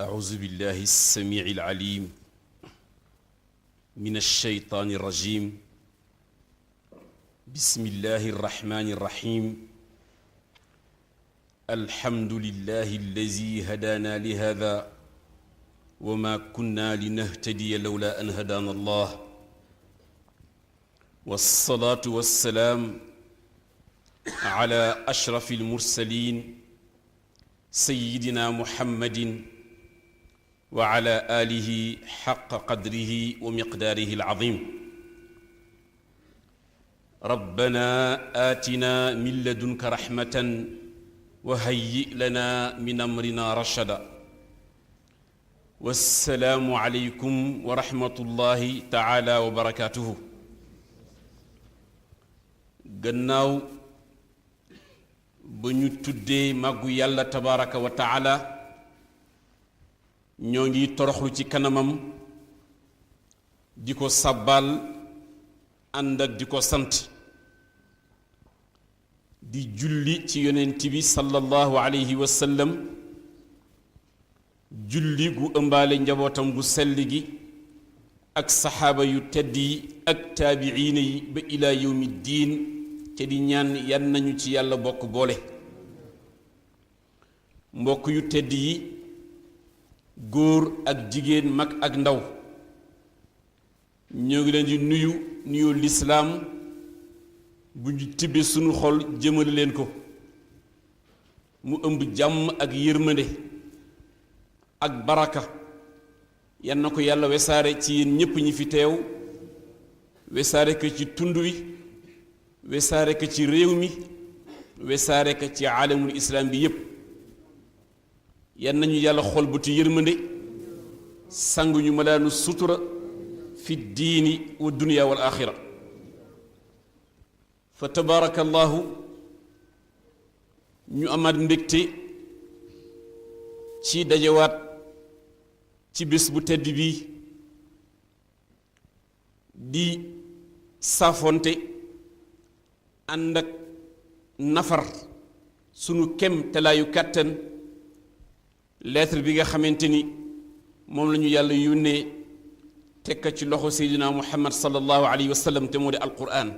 أعوذ بالله السميع العليم من الشيطان الرجيم بسم الله الرحمن الرحيم الحمد لله الذي هدانا لهذا وما كنا لنهتدي لولا أن هدانا الله والصلاة والسلام على أشرف المرسلين سيدنا محمد وعلى آله حق قدره ومقداره العظيم ربنا آتنا من لدنك رحمة وهيئ لنا من أمرنا رشدا والسلام عليكم ورحمة الله تعالى وبركاته gannaaw ba ñu tuddee màggu yàlla tabaraka wa taala ñoo ngi toroxlu ci kanamam di ko sabbal ànd ak di ko sant di julli ci yonent bi sallallahu alayhi wa sallam julli gu ëmbaale njabootam gu sell gi ak saxaaba yu tedd yi ak taabiina yi ba ilaa yawmi diin te di ñaan yan nañu ci yàlla bokk boole mbokk yu tedd yi góor ak jigéen mag ak ndaw ñoo ngi leen di nuyu lislaam bu ñu tibbe sunu xol jëmale leen ko mu ëmb jàmm ak yërmande ak baraka yan na ko yàlla wesaare ci yéen ñépp ñi fi teew wesaare ko ci tund wi wesaare ko ci réew mi wesaare ko ci aalamul islaam bi yépp yan nañu yàlla xol bëtu yërmande sang ñu malaanu sutura fi diini wa dunya wal axira fa tabaarakallahu ñu amaat mbégte ci dajewaat ci bés bu tedd bii di saafonte ànd ak nafar sunu kem telaayu kàttan lettre bi nga xamante ni moom la ñu yàlla yónnee tekka ci loxo seydina muhammad sallallahu alayhi wa sallam te moo di alquran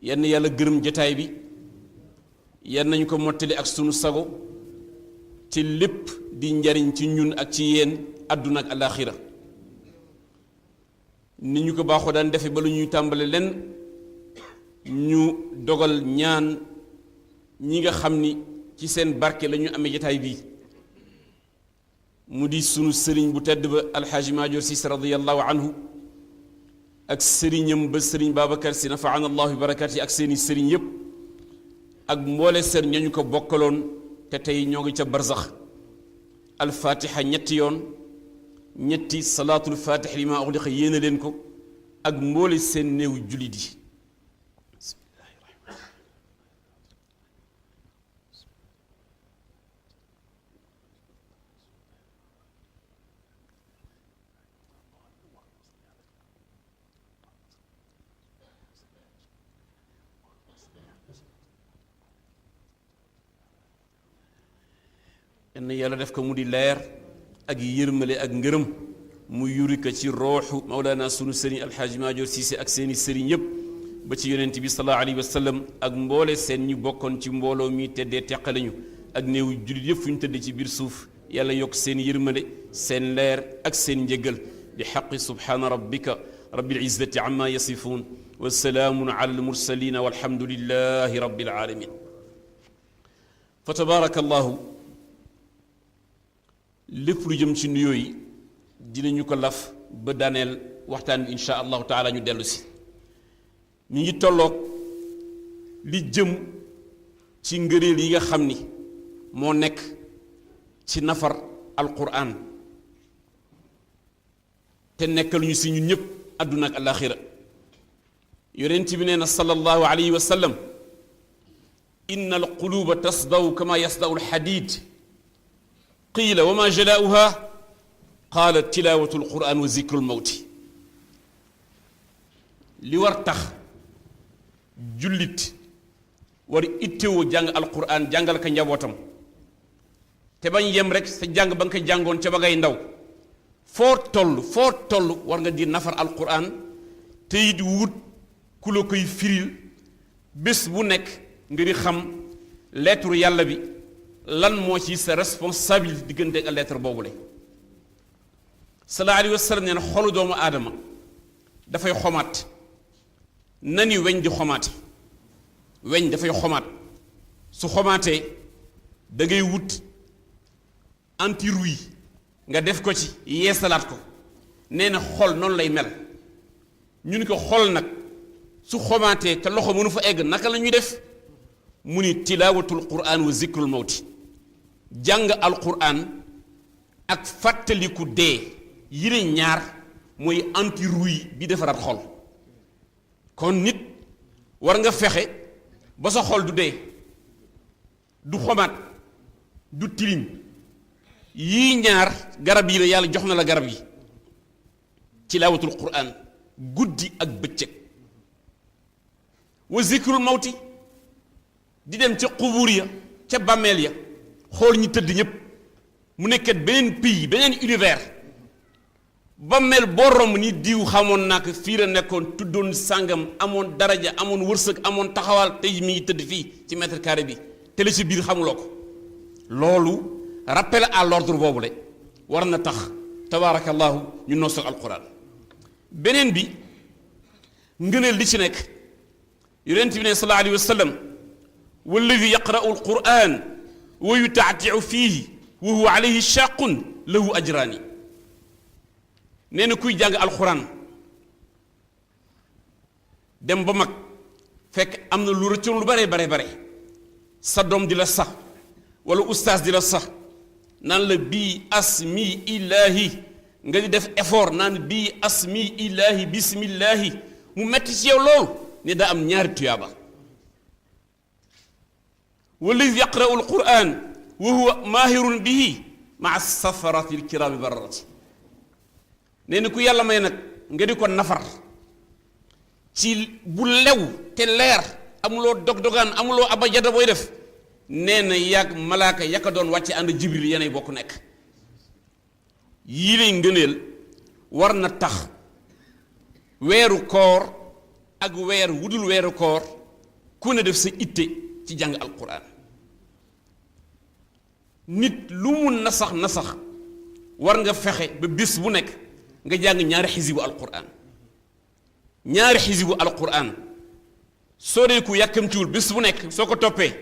yenn yàlla gërëm jataay bi yan nañu ko mottali ak sunu sago te lépp di njariñ ci ñun ak ci yéen àdduna ak alaaxira ni ñu ko baaxoo daan defe ba lu ñuy tàmbale len ñu dogal ñaan ñi nga xam ni ci seen barke la ñu amee jataay bii mu di sunu sëriñ bu tedd ba alxaaji Maajoor Siise radiyallahu anhu ak sëriñam ba sëriñ Babacar Si nafaana allahu bi barakaati ak seeni sëriñ yépp ak mboole seen ñañu ko bokkaloon te tey ñoo ngi ca barzax alfaatixa ñetti yoon ñetti salaatul faatix li ma uxliqa yéena leen ko ak mboole seen néew jullit yi yenn yàlla def ko mu di leer ak yërmale ak ngërëm mu yuri ko ci rooxu mawlaana sunu sëriñ alxaaji Maajoor Siise ak seeni sëriñ yépp ba ci yonent bi sallallahu alayhi wa sallam ak mboole seen ñu bokkoon ci mbooloo mi teddee teqale ñu ak néew jullit yépp fu ñu tëdd ci biir suuf yàlla yokk seen yërmale seen leer ak seen njëgal bi xaqi subhaana rabbika rabbil izzati amma yasifuun wa salaamun ala al mursalina walhamdulillahi rabbil alamin fa tabaraka allahu lépp lu jëm ci nuyoo yi dinañu ko laf ba daaneel waxtaan bi insha allahu taala ñu dellu si ñu ngi tolloog li jëm ci ngëneel yi nga xam ni moo nekk ci nafar alquran te nekkal ñu si ñun ñëpp àdduna ak alaxira yonent bi nee na sallallahu alayhi wa sallam inna alquluba tasdaw kama yasdaw alxadid qiila wa ma jalaauha qaala tilawatu alquran wa zikru almawti li war tax jullit war ittewoo jàng alquran jàngal ko njabootam te bañ yem rek sa jàng ba nga ko jàngoon ca ba ngay ndaw foo toll war nga di nafar alquran te it wut ku la koy firil bés bu nekk nga di xam lettre yàlla bi lan moo ci sa responsabilité diggante ak lettre boobule sallallahu alayhi wa sallam nee na xolu doomu aadama dafay xomaat nani weñ di xomaate weñ dafay xomaat su xomaatee da ngay wut anti-rouille nga def ko ci yeesalaat ko nee na xol noonu lay mel ñu ni ko xol nag su xomaatee te loxo mënu fa egg naka la ñuy def mu ni tilaawatul quraan wa zikrul mawti jàng alquran ak fàttaliku dee yile ñaar mooy anti-rouille bi defaraat xol kon nit war nga fexe ba sa xol du dee du xomaat du tilim yii ñaar garab yi la yàlla jox na la garab yi tilaawatul quraan guddi ak bëccëg wa zikrul mawti di dem ca qubuur ya ca bàmmeel ya xool ñi tëdd ñépp mu nekkat beneen pays beneen univers bàmmeel boo romb ni diw xamoon naa ko fii la nekkoon tuddoon sàngam amoon daraja amoon wërsëg amoon taxawaal tey mi ngi tëdd fii ci mètre carré bi te la ci biir xamuloo ko loolu rappel à l'ordre boobule war na tax tabaarakallahu ñu noosal alquran beneen bi ngëneel li ci nekk yonent bi ne sallallahu alayhi wa sallam walladi yaqra'u alquran wa yuta'ti'u fiihi wa huwa alayhi shaaqun lahu ajraani nee na kuy jàng alquran dem ba mag fekk am na lu rëccoon lu bare sa doom di la sax wala ustaas di la sax naan la bii asmi ilahi nga di def effort naan bii asmi ilahi bismillahi mu metti ci yow loolu ne daa am ñaari tuyaaba walladi yaqra'u alquran wa huwa maahirun bihi maa safarati alkiraami bararati nee na ku yàlla may nag nga di ko nafar ci bu lew te leer amuloo dog-dogaan amuloo abajada booy def nee na yàgg malaaka yaka doon wàcce ànd jibril yenay bokk nekk yii lay ngëneel war na tax weeru koor ak weer wudul weeru koor ku ne def sa itte ci jàng alquran nit lu mu nasax war nga fexe ba bés bu nekk nga jàng ñaari xisibu alquran ñaari xisibu alquran soo dee ku yàkkamtiwul bés bu nekk soo ko toppee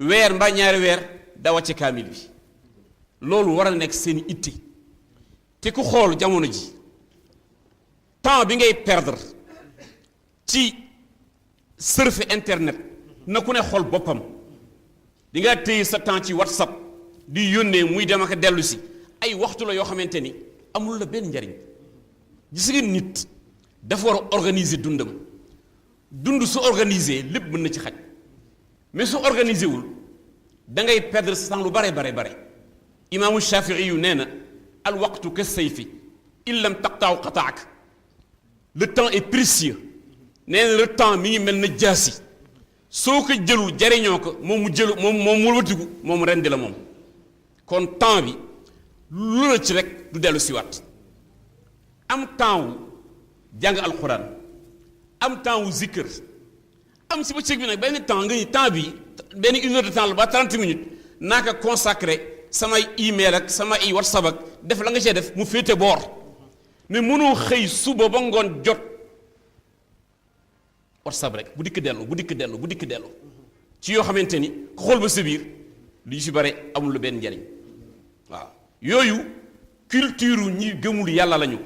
weer mbaa ñaari weer da wàcce kaamil bi loolu war a nekk seen itte te ku xool jamono ji temps bi ngay perdre ci surfe internet na ku ne xool boppam di nga téye sa temps ci whatsapp di yónnee muy dem ak dellu si ay waxtu la yoo xamante ni amul la benn njariñ gis ngeen nit dafa war a organiser dundam dund su organiser lépp mën na ci xaj mais su organisé wul da ngay perdre sa temps lu bare imaamu Shafii yu nee na al waqtu ka sayfi in lam taqtaaw qataak le temps est précieux nee na le temps mi ngi mel na jaasi soo ko jëlul jariñoo ko moom mu jëlu moom mu wëtigu moom rendi la moom kon temps bi lu la ci rek du dellu siwaat am temps wu jàng alquran am temps wu zikr am si bëccëg bi nag benn temps nga ni temps bi benn une heure de temps la ba 30 minutes naa ko consacré samay email ak samay whatsapp ak def la nga cee def mu féete boor mais mënoo xëy suba ba ngoon jot whatsapp rek bu dikk dellu ci yoo xamante ni ku xool ba sa biir lu ci bare amul lu benn njariñ waaw yooyu culture ñi gëmul yàlla lañu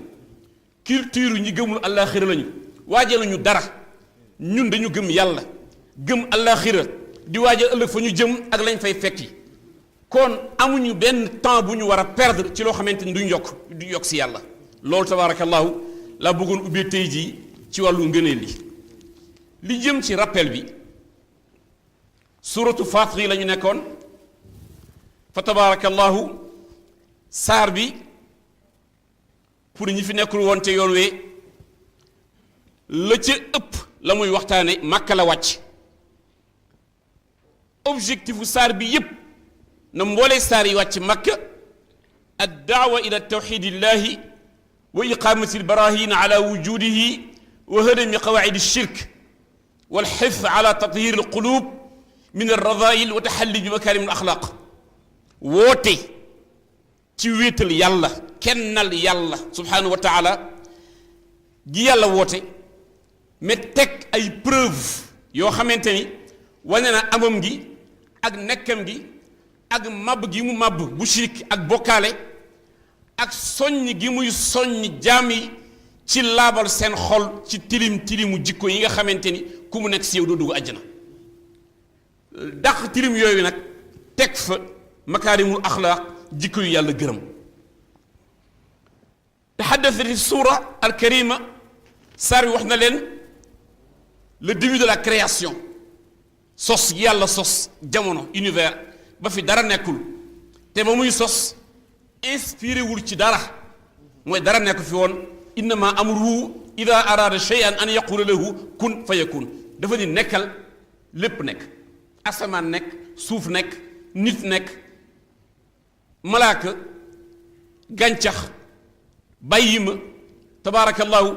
culture ñi gëmul àllaaxira lañu waajaluñu dara ñun dañu gëm yàlla gëm àllaaxira di waajal ëllëg fa ñu jëm ak lañ fay fekki kon amuñu benn temps bu ñu war a perdre ci loo xamante ni duñ yokk si yàlla loolu tabaarakallahu laa bëggoon ubbee tey jii ci wàllu ngëneel li jëm ci rappel bi suratu Faatiri la ñu nekkoon fa tabaarakallahu saar bi pour ñi fi nekkul woon te yoon wee la ca ëpp la muy waxtaane Màkka la wàcc objectifu saar bi yépp na mboolee saar yi wàcc makka ad-da'wa ila tawxidillahi wa iqamati albarahin ala wujudihi wa hadami qawaid ash-shirk wal hifz ala tathir alqulub min ar-radha'il wa tahalli bi makarim al-akhlaq woote ci wéetal yàlla kennal yàlla subhanahu wa taala gi yàlla woote mais teg ay preuve yoo xamante ni wane na amam gi ak nekkam gi ak màbb gi mu màbb bu shirk ak bokkaale ak soññ gi muy soññ jaam yi ci laabal seen xol ci tilimu jikko yi nga xamante ni ku mu nekk si yow doo dugg àjjana dàq tilim yooyu nag teg fa makaarimul axlaaq jikko yu yàlla gërëm taxaddasati suura al karima saar bi wax na leen le début de la création sos yàlla sos jamono univers ba fi dara nekkul te ba muy sos inspiré wul ci dara mooy dara nekk fi woon innama amruhu ida arada shay'an an yaqula lahu kun fayakun dafa ni nekkal lépp nekk asamaan nekk suuf nekk nit nekk malaaka gàncax bàyyi ma tabaarakallahu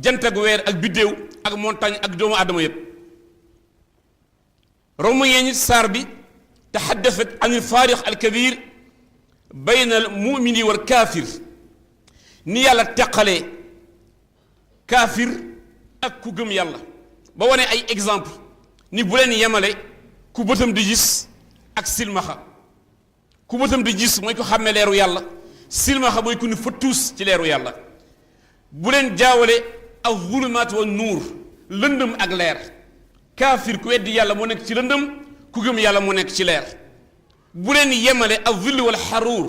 jant ak weer ak biddéew ak montagne ak doomu aadama yépp romu yee ñi saar bi taxaddasat an il faariq al kabir bayna al mumini wal kaafir ni yàlla teqalee kaafir ak ku gëm yàlla ba wane ay exemple ni bu leen yemale ku bëtam di gis ak silmaxa ku bëtam di gis mooy ko xàmme leeru yàlla silmaxa mooy ku ni fëttuus ci leeru yàlla bu leen jaawale ak zulumaat wa nuur lëndëm ak leer kaafir ku weddi yàlla moo nekk ci lëndëm ku gëm yàlla moo nekk ci leer bu leen yemale ak zill wal xaruur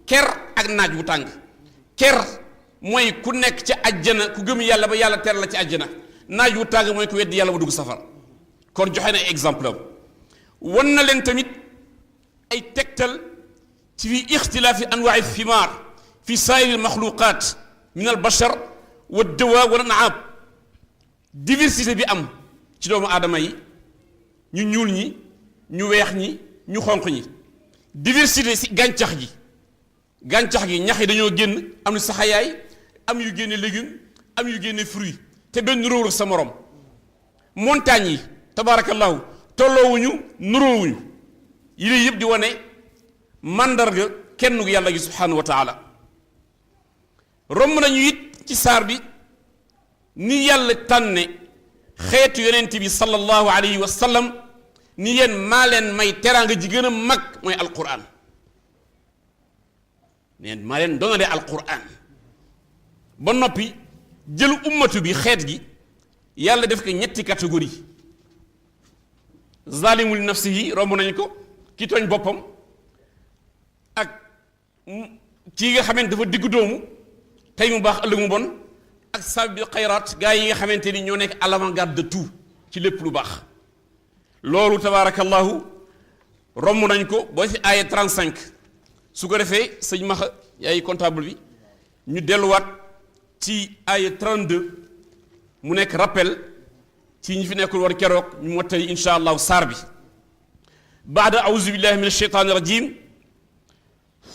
ker ak naaj wu tàng ker mooy ku nekk ci àjjana ku gëm yàlla ba yàlla ter la ci àjjana naaj wu tàng mooy ku weddi yàlla ba dugg safar kon joxe na exemple am wan na leen tamit ay tegtal ci fi ixtilaafi anwaai thimaar fi saa'iri maxluqaat min al bashar wa dawa wal an'aam diversité bi am ci doomu aadama yi ñu ñuul ñi ñu weex ñi ñu xonq ñi diversité si gàncax gi ñax yi dañoo génn am na saxayaay am yu génne légume am yu génne fruit te benn nuróowul ak sa morom montagne yi tabaarakallahu tolloowuñu nuróowuñu yi lay yëpp di wane màndarga kenn gu yàlla gi subhanahu wa taala romb nañu it ci saar bi ni yàlla tànne xeetu yonent bi sallallahu alayhi wa sallam ni yéen maa leen may teraanga ji gën a mag mooy alquran neen maa leen doonale alquran ba noppi jël ummatu bi xeet gi yàlla def ko ñetti catégorie zalimu li nafsihi romb nañu ko ki tooñ boppam ak kii nga xamante dafa diggu doomu tey mu baax ëllëg mu bon ak sabi xayraat gaa yi nga xamante ni ñoo nekk à l'avant-garde de tout ci lépp lu baax loolu tabaarakallahu romb nañ ko boo ci aaya 35 su ko defee sëñ Maxa yaay comptable bi ñu delluwaat ci aaya 32 mu nekk rappel ci ñi fi nekkul war keroog ñu mottali insha allahu saar bi baada auzu billahi min alsheytaani rajim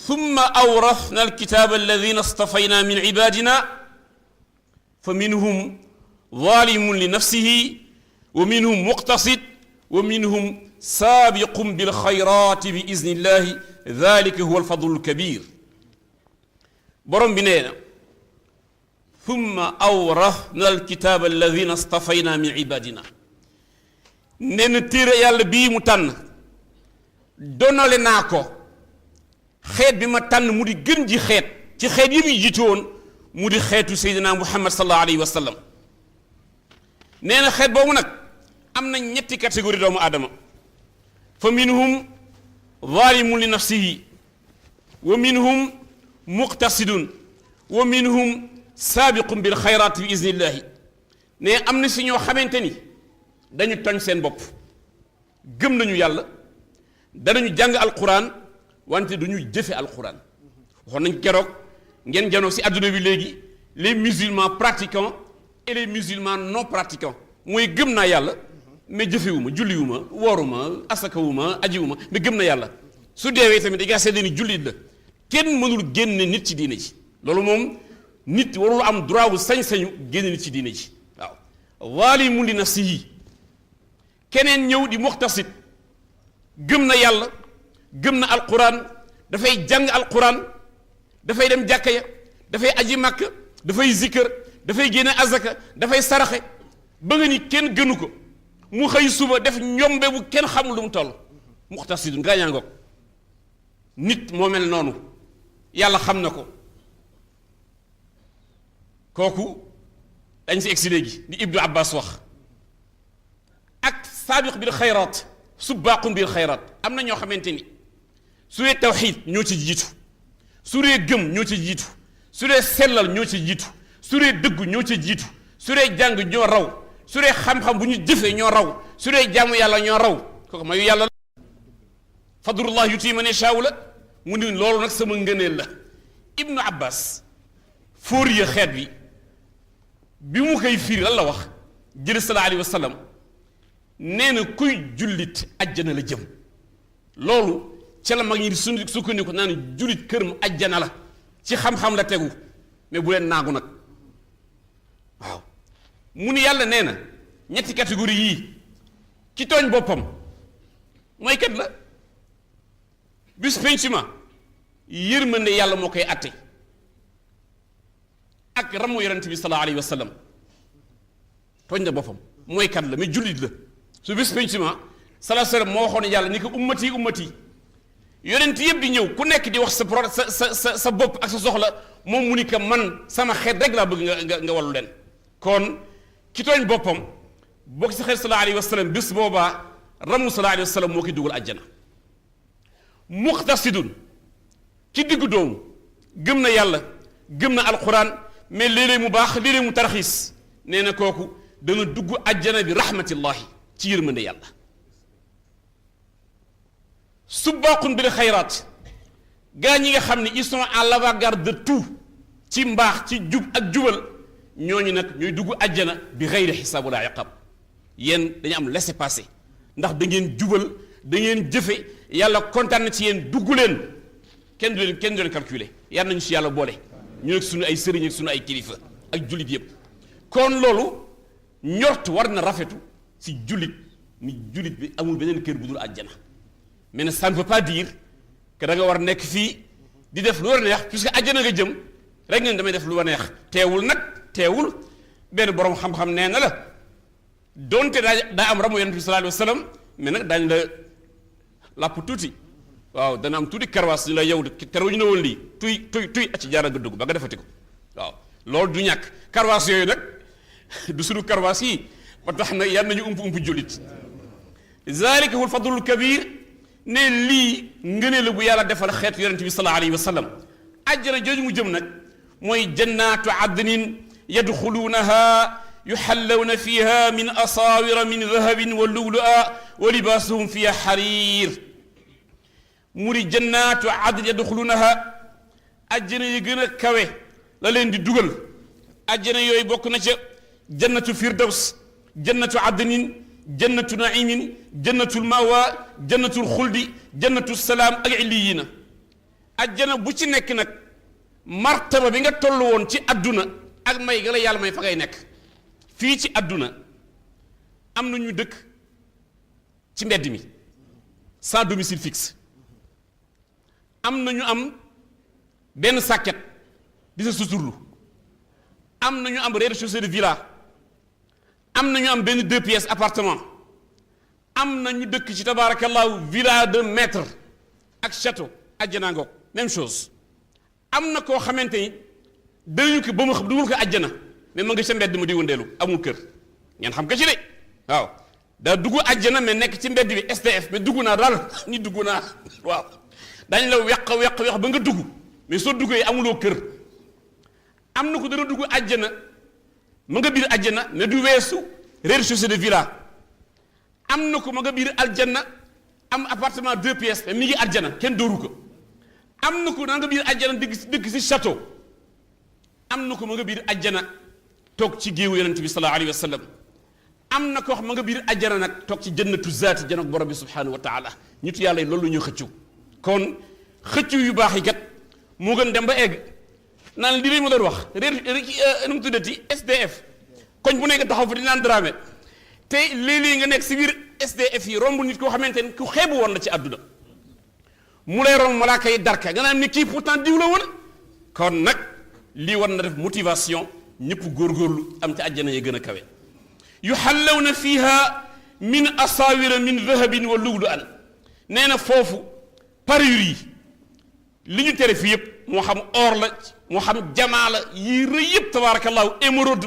thumma awrathna alkitaba alladina stafayna min ibadina fa minhum zalimun li nafsihi wa minhum muqtasid wa minhum saabiqun bil xayraati bi iznillahi dalika huwa alfadlu alkabir borom bi nee na thumma awrathna alkitaba alladina stafayna min ibadina nee na téere yàlla bii mu tànn donale naa ko xeet bi ma tànn mu di gën ji xeet ci xeet yi muy jiitu woon mu di xeetu seydina muhammad sallallahu alayhi wa sallam nee na xeet boobu nag am na ñetti catégorie doomu aadama fa minhum zalimun li nafsihi wa minhum muqtasidun wa minhum saabiqun bil xayraat bi iznillahi ne am na si ñoo xamante ni dañu toñ seen bopp gëm nañu yàlla danañu jàng alquran wante duñu jëfe alquran waxoon nañ keroog ngeen janoo si adduna bi léegi les musulmans pratiquants et les musulmans non pratiquants mooy gëm naa yàlla mais jëfewuma julliwuma wooruma asakawuma ajiwuma mais gëm na yàlla su deewee tamit dañ kaa seede ni jullit la kenn mënul génne nit ci diine ji loolu moom nit warul am droit wu sañ-sañu génne nit ci diine ji waaw zaalimun li nafsihi keneen ñëw di muxtasit gëm na yàlla gëm na alquran dafay jàng alquran dafay dem jàkka ya dafay aji màkk dafay zikkër dafay génne azaka dafay saraxe ba nga ni kenn gënu ko mu xëy suba def ñombe bu kenn xamul lu mu toll muxtasidun gaañaa ngoog nit moo mel noonu yàlla xam na ko kooku dañ si egsi léegi di ibnu abbas wax ak saabiq bil xayraat subbaaqun bil xayraat am na ñoo xamante ni su dee tawxiid ñoo ci jiitu su dee gëm ñoo ci jiitu su dee sellal ñoo ci jiitu su dee dëggu ñoo ci jiitu su dee jàng ñoo raw su dee xam-xam bu ñu jëfee ñoo raw su dee jaamu yàlla ñoo raw kooku mayu yàlla la fadlullah yuti man yashaa la mu ni loolu nag sama ngëneel la ibnu abbas fóoriya xeet bi mu koy firi lan la wax jël sallallahu alayhi wa sallam nee na kuy jullit ajjana la jëm loolu ca la mag ñi di sukkandiku naan jullit këram ajjana la ci xam-xam la tegu mais bu leen naagu nag waaw mu ni yàlla nee na ñetti catégorie yii ki tooñ boppam mooy kat la bis pencima yërmande yàlla moo koy atte ak ramu yonent bi sallallahu alayhi wa sallam tooñ na boppam mooy kat la mais jullit la su bis pencima sallallahu alayhi wa sallam moo waxoon yàlla ni ko ummati yonent yëpp di ñëw ku nekk di wax sa bopp ak sa soxla moom mu ni ko man sama xeet rek laa bëgg nga wallu leen kon ki tooñ boppam bokk ci xeet sallallahu alayhi wa sallam bis boobaa ramu sallallahu alayhi wa sallam moo koy dugal àjjana muxtasidun ci diggu doomu gëm na yàlla gëm na alquran mais léeg-léeg mu baax léeg-léeg mu tarxiis nee na kooku dana dugg àjjana bi rahmatillahi ci yërmande yàlla subbaaqun bil xayraat gaa ñi nga xam ne ils sont à l'avant-garde de tout ci mbaax ci jub ak jubal ñooñu nag ñooy dugg àjjana bi xayri xisaab wala iqaab yéen dañu am laissez-passer ndax da ngeen jubal da ngeen jëfe yàlla kontaan na ci yéen dugg leen kenn du leen calculer yàlla nañu si yàlla boole ñu nekk suñu ay sëriñ ak suñu ay kilifa ak jullit yëpp kon loolu ñort war na rafetu si jullit ni jullit bi amul beneen kër bu dul àjjana mais nag ça ne veut pas dire que da nga war nekk fii di def lu war a neex puisque àjjana nga jëm rek ngeen damay def lu war a neex teewul benn borom xam-xam nee na la donte daa am ramu yonent bi sallallahu alayhi wa sallam mais nag daañu la làpp tuuti waaw dana am tuuti karwaas ñu la yow teroo ñu ne woon lii tuy ci jaara nga dugg ba nga defati ko waaw loolu du ñàkk karwaas yooyu nag du sunu karwaas yi ba tax na yal nañu ump jullit zalika huwa alfadlul kabir ne lii ngënee la bu yàlla defal xeetu yonent bi sallallahu alayhi wa sallam àjjana jooju mu jëm nag mooy jannaatu adnin yadxuluunaha yuxallawna fiha min asaawira min dahabin wa lu'lu'a wa libaasuhum fiha xariir mu di jannaatu adn yadxuluunaha àjjana yi gën a kawe la leen di dugal àjjana yooyu bokk na ca jannatu firdaws jannatu adnin jannatu naimin jannatul mawa jannatul xuldi jannatul salaam ak illiyina àjjana bu ci nekk nag martaba bi nga toll woon ci adduna ak may ga la yàlla may fa ngay nekk fii ci adduna am na ñu dëkk ci mbedd mi sans domicile fixe am na ñu am benn sàkket di sa suturlu am na ñu am rez-de-chaussée de villa am na ñu am benn 2 pièces appartement am na ñu dëkk ci tabarakallahu villa de maître ak château àjjana ngoog même chose am na koo xamante ni dañu ko ba mu xam dugal ko àjjana mais ma nga ca mbedd ma di wëndeelu amul kër ngeen xam ko ci de waaw daa dugg àjjana mais nekk ci mbedd bi SDF mais dugg naa daal ni dugg naa waaw dañ la weq ba nga dugg mais soo duggee amuloo kër am na ko dana dugg àjjana ma nga biir àjjana mais du weesu rez-de-chaussée de villa am na ko ma nga biir aljanna am appartement 2 pièces mais mi ngi àjjana kenn dooru ko am na ko na nga biir àjjana dëkk si château am na ko ma nga biir àjjana toog ci géewu yonent bi sallallahu alayhi wa sallam am na ko wax ma nga biir àjjana nag toog ci jannatu zaati janok borom bi subhanahu wa taala ñitu yàlla yi loolu ñu xëccu kon xëccu yu baax yi kat moo gën dem ba egg naan li ma doon wax nu mu tuddati SDF koñ bu nekk taxaw fa di naan Dramé te léeg-léeg nga nekk si biir SDF yi romb nit koo xamante ni ku xeebu woon la ci àdduna mu lay romb malaaka yi darka nga naan ni kii pourtant diw la woon kon nag lii war na def motivation ñëpp góorgóorlu am ci àjjana yi gën a kawe yuhallawna fiha min asawira min dahabin wa lu'lu'an nee na foofu parure yi li ñu tere fii yëpp moo xam or la moo xam jamaa la yi rëy yëpp tabarakallahu émeraude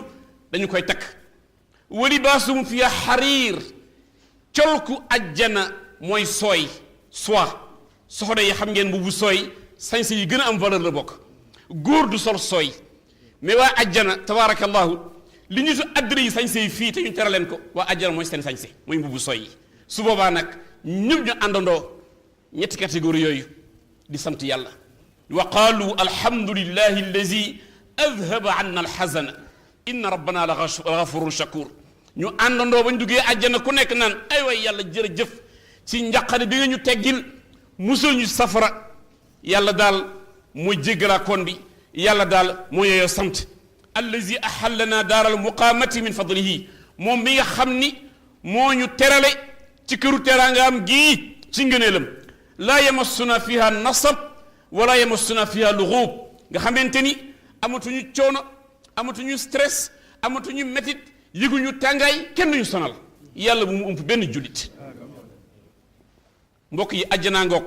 dañu koy takk wa libaasum fiha xariir colku ajjana mooy sooy soie soxna yi xam ngeen bu sooy sañse yi gën a am valeur la bokk góor du sol sooy mais waa ajjana tabarakallahu li ñu su addina yi sañse yi fii te ñu tere leen ko waa ajjana mooy seen sañse mooy mbubu sooy yi su boobaa nag ñëpp ñu àndandoo ñetti catégorie yooyu di sant yàlla wa qaalu alhamdulillahi allazi adhaba anna alxazana inna rabbana la gafurun shakur ñu àndandoo ba ñu duggee àjjana ku nekk naan ay way yàlla jërëjëf ci njaqare bi nga ñu teggil musul ñu safara yàlla daal mooy jéggalaa koon bi yàlla daal moo yeyoo sant allazi ahallana daaral muqaamati min fadlihi moom mi nga xam ni moo ñu terale ci këru teraangaam gii ci ngëneelam laa yamassuna fiha nasab wala yamassuna fiha lughub nga xamante ni amatuñu coono amatuñu stress amatuñu métit yëguñu tàngaay kenn duñu sonal yàlla bu mu ump benn jullit mbokk yi àjjanaa ngoog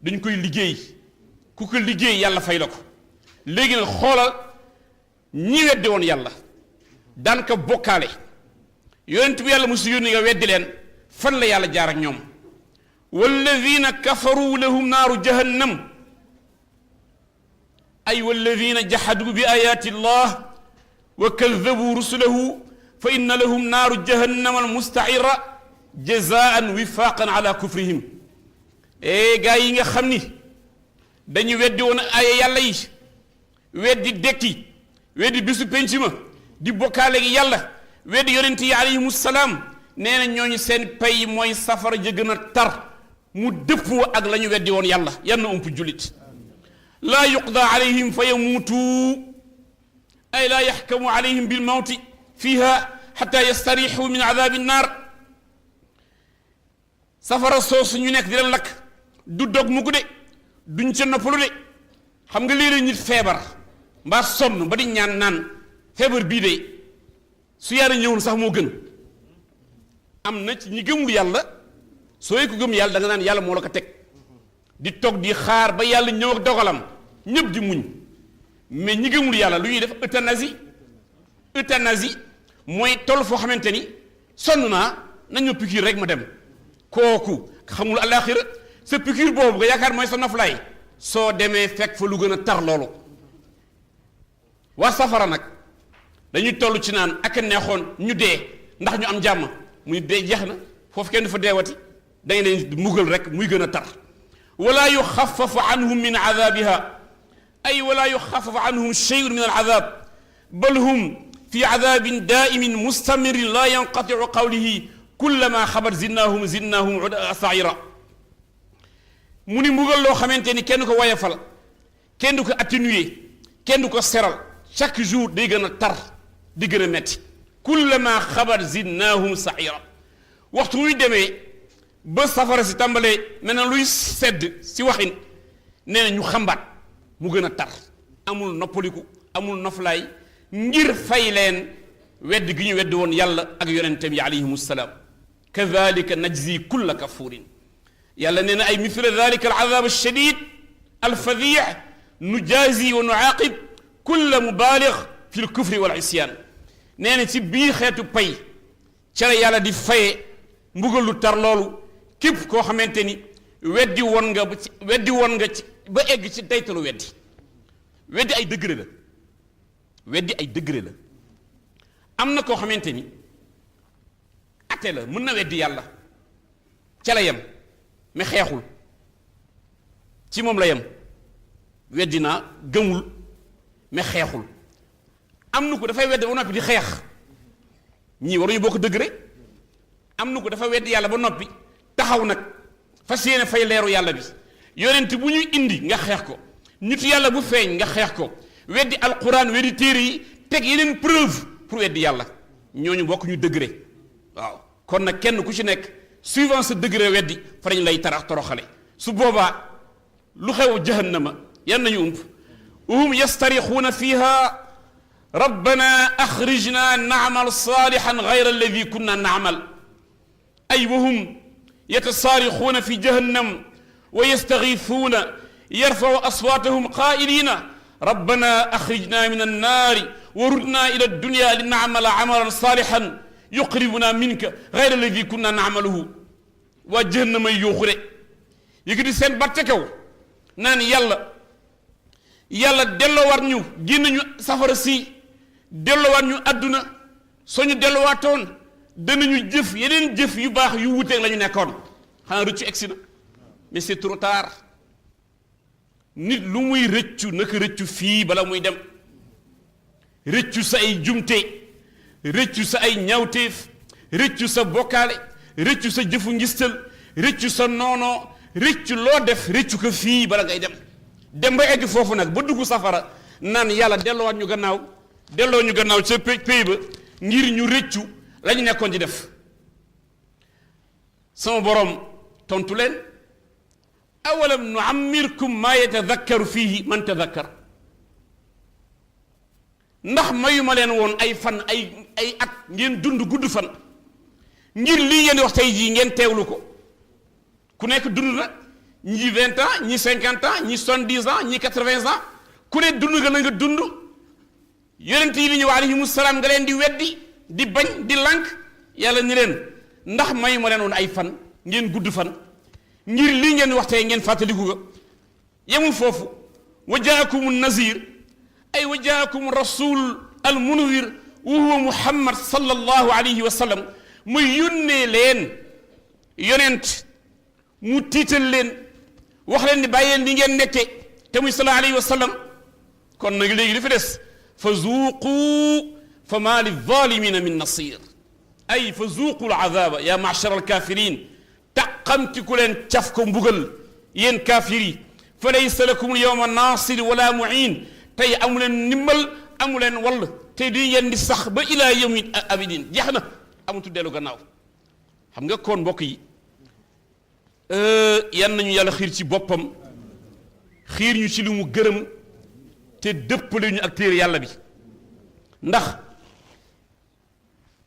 dañ koy liggéey ku ko liggéey yàlla fay la ko léegi nag xoolal ñi weddi woon yàlla daan ko bokkaale yonent bi yàlla musu yónni nga weddi leen fan la yàlla jaar ak ñoom walladina kafaru lahum naaru jahannam ay walladina jahadu bi ayati llah wa kaddabu rusulahu fa inna lahum naaru jahannam almustaira jazaan wifaqan ala kufrihim gaa yi nga xam ni dañu weddi woon ay yàlla yi weddi dekki weddi bisu penc ma di bokkaale gi yàlla weddi yonent yi alayhimu salaam nee na ñooñu seen pay mooy safara ja gën a tar mu dëppoo ak la ñu weddi woon yàlla yan na ump jullit laa yuqda alayhim fa yamuutu ay laa yaxkamu alayhim bil mawti fiha xata yastarixu min adabi nnaar safara soosu ñu nekk di leen lakk du dog mu ko de duñ ca noppalu de xam nga léeg-léeg nit feebar mbaa sonn ba di ñaan naan feebar bii de su yàlla ñëwoon sax moo gën am na ci ñi gëmul yàlla sooy ko gëm yàlla da nga naan yàlla moo la ko teg di toog di xaar ba yàlla ñëw ak dogalam ñëpp di muñ mais ñi gëmul yàlla lu ñuy def euthanasie mooy toll foo xamante ni sonn naa nañu piqûre rek ma dem kooku xamul àllaaxira sa piqûre boobu nga yaakaar mooy sa noflaay soo demee fekk fa lu gën a tar loolu waa safara nag dañuy toll ci naan ak neexoon ñu dee ndax ñu am jàmm muy dee jeex na foofu kenn du fa deewati da ngay leen mbugal rek muy gën a tar wala yuxafafu anhum min adabiha ay wala yuxafafu anhum sheyun min aladab bal hum fi adabin daimin mustamirin la yanqatiu qawlihi kullama xabat zidnahum saira mu ni mbugal loo xamante ni kenn ko wayafal kenn du ko atténuer kenn du ko seral chaque jour day gën a tar di gën a metti kullama xabat zidnahum saira waxtu muy demee ba safara si tàmbalee mel na luy sedd si waxin nee na ñu xambaat mu gën a tar amul noppaliku amul noflaay ngir fay leen wedd gi ñu wedd woon yàlla ak yonentam yi alayhim salaam kadalika najzi kulla kafurin yàlla nee na ay mithla dalika al azab alshadid alfadix nujazi wa nuaqib kulla mubalig fi lkufri wal isyan nee na ci bii xeetu pay ca la yàlla di faye mbugal lu tar loolu képp koo xamante ni weddi woon nga ci ba egg ci daytalu weddi ay degré la weddi ay degré la am na koo xamante ni ate la mën na weddi yàlla ca la yem mais xeexul ci moom la yem weddi naa gëmul mais xeexul am na ko dafay weddi ba noppi di xeex ñii waruñu bokk degré am na ko dafa weddi yàlla ba noppi taxaw nag fas yéene fay leeru yàlla bi yonent bu ñu indi nga xeex ko nit yàlla bu feeñ nga xeex ko weddi alquran weddi téere yi teg yeneen preuve pour weddi yàlla ñooñu bokk ñu degré waaw kon nag kenn ku ci nekk suivant ce degré weddi fa lañ lay toroxale su boobaa lu xew jahannama yan nañu ump wahum yastarixuuna fiha rabbana axrijna naamal saalixan gayra alladi kunna naamal ay wahum yatasaarixuuna fi jahannam wa yastagiisuuna yarfacu aswaatahum qaa'iliina rabbana axrijna min annaari wa rudna ila addunya li naamala amalan saalixan yuqribuna minka gayra alladi kunna naamaluhu waa jahannamay yuuxu de yëkkati seen bat ca kaw naan yàlla delloowaat ñu génn ñu safara si delloowaat ñu àdduna soo ñu delloowaatoon danañu jëf yeneen jëf yu baax yu wuteeg la ñu nekkoon xanaa rëccu egsi na mais c'est trop tard nit lu muy rëccu naka rëccu fii bala muy dem rëccu sa ay jumte rëccu sa ay ñawteef rëccu sa bokkaale rëccu sa jëfu ngistal rëccu sa noonoo rëccu loo def rëccu ko fii bala ngay dem ba egg foofu nag ba dugg safara naan yàlla delloowaat ñu gannaaw delloo ñu gannaaw ca pays ba ngir ñu rëccu la ñu nekkoon di def sama borom tontu leen awalam nuammirkum maa yatadakkaru fiihi man tadakkar ndax mayuma leen woon ay fan ay at ngeen dund gudd fan ngir lii ngeen wax tey jii ngeen teewlu ko ku nekk dund na ñi 20 ans ñi 50 ans ñi 70 ans ñi 80 ans ku ne dund nga na nga dund yonent yi li ñëw alayhimu salaam nga leen di weddi di bañ di lànk yàlla ni leen ndax mayuma leen woon ay fan ngeen gudd fan ngir lii ngeen wax tey ngeen fàttaliku ko yemul foofu wa jaakum nazir ay wa jaakum rasul al munwir wa huwa muhammad sallallahu alayhi wa sallam muy yónnee leen yonent mu tiital leen wax leen ni bàyyi leen li ngeen nekke te muy sallallahu alayhi wa sallam kon nag léegi li fi des fa zuuqu fa maa lizalimina min nasir ay fa zuuqu al azaba ya ma'shar al kafirin taqamti ku leen caf ko mbugal yéen kaafir yi fa laysa lakum yawma nasir wala muin tey amu leen ndimbal amu leen wall tey di ngeen di sax ba ilaa yawmi abidin jeex na amutu dellu gannaaw xam nga kon mbokk yi yan nañu yàlla xiir ci boppam xiir ñu ci li mu gërëm te dëppale ñu ak téere yàlla bi ndax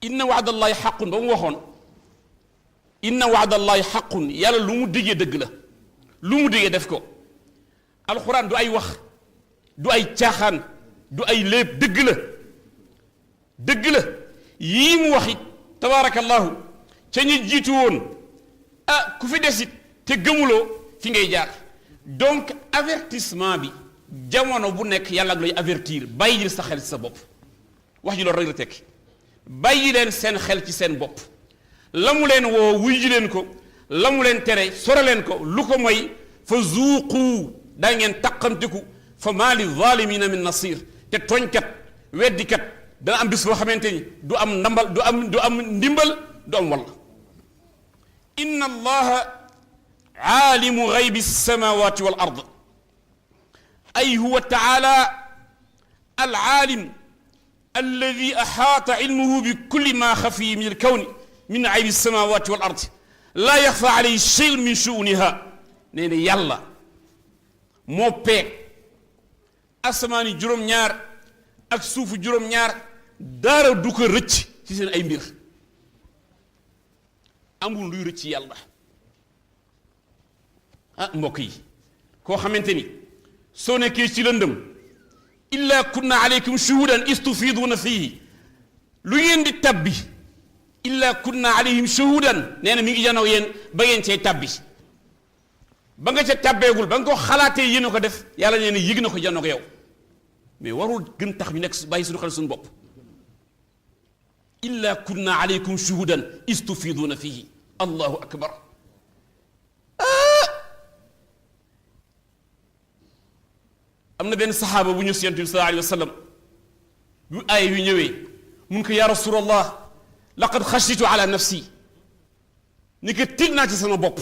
inna waadallahi xaqun ba mu waxoon inna waadallahi xaqun yàlla lu mu diggee dëgg la lu mu diggee def ko alxuraan du ay wax du ay caaxaan du ay léeb dëgg la yii mu wax it tabaarakallahu ca ñu jiitu woon ku fi desit te gëmuloo fi ngay jaar donc avertissement bi jamono bu nekk yàlla ak lay avertir bàyyi sa xel ci sa bopp wax ji loolu rek la tekki bàyyi leen seen xel ci seen bopp la mu leen woo wuy ji leen ko la mu leen tere sore leen ko lu ko mooy fa zuuqu daa ngeen taqamtiku fa maa li zalimina min nasir te tooñkat weddikat dana am bis boo xamante ni du am ndambal du am ndimbal du am walla inna allaha aalimu gaybi alsamawati wal ard ay huwa taala alaalim alladi axaata ilmuhu bi kulli ma xafi min alkawni min aybi alsamawati wal ard laa yaxfa alayhi sheyun min shuuniha nee na yàlla moo peeg asamaani juróom-ñaar ak suufu juróom-ñaar dara du ko rëcc ci seen ay mbir amul luy rëcc yàlla mbokk yi koo xamante ni soo nekkee ci lëndëm illa kunna alaykum shuhudan istufiduuna fihi lu ngeen di tabbi illa kunna alayhim shuhudan nee na mi ngi janoog yéen ba ngeen cay tabbi ba nga ca tabbeegul ba nga ko xalaatee yéen a ko def yàlla nee na yëg na ko janoog yow mais warul gën tax ñu nekk bàyyi suñu xel suñu bopp illa kunna alaykum shuhudan istufiduuna fihi allahu akbar am na benn saxaaba bu ñu si Yonent bi sallallahu alayhi wa sallam yu aaya yu ñëwee mun ko yaa rasulallah laqad xashitu ala nafsi ni ko tiit naa ci sama bopp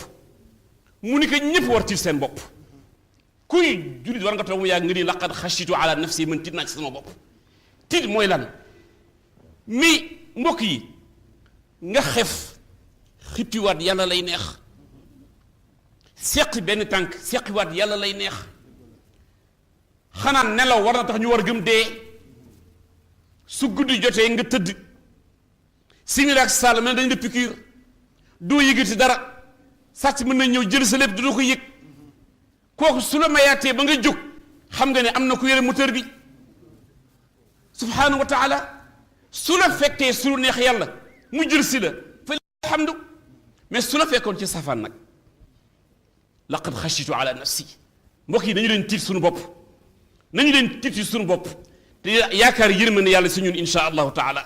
mu ni ko ñëpp war tiit seen bopp kuy jullit war nga toog mu yàgg nga ni laqad xashitu ala nafsi man tiit naa ci sama bopp tiit mooy lan mi mbokk yi nga xef xippiwaat yàlla lay neex seqi benn tànk seqiwaat yàlla lay neex xanaa nelaw war na tax ñu war gëm dee su guddi jotee nga tëdd simili ak sall mel dañ la piqûre doo yëgati dara sàcc mën na ñëw jël sa lépp du ko yëg kooku su la mayaatee ba nga jóg xam nga ne am na ku yore moteur bi subhanahu wa taala su la fekkee su lu neex yàlla mu jël si la fa alhamdu mais su la fekkoon ci safaan nag laqad xashitu ala nafsi mbokk yi nañu leen tiit suñu bopp nañu leen tiit ci suñu bopp te yaakaar yërmande yàlla si ñun insha allahu taala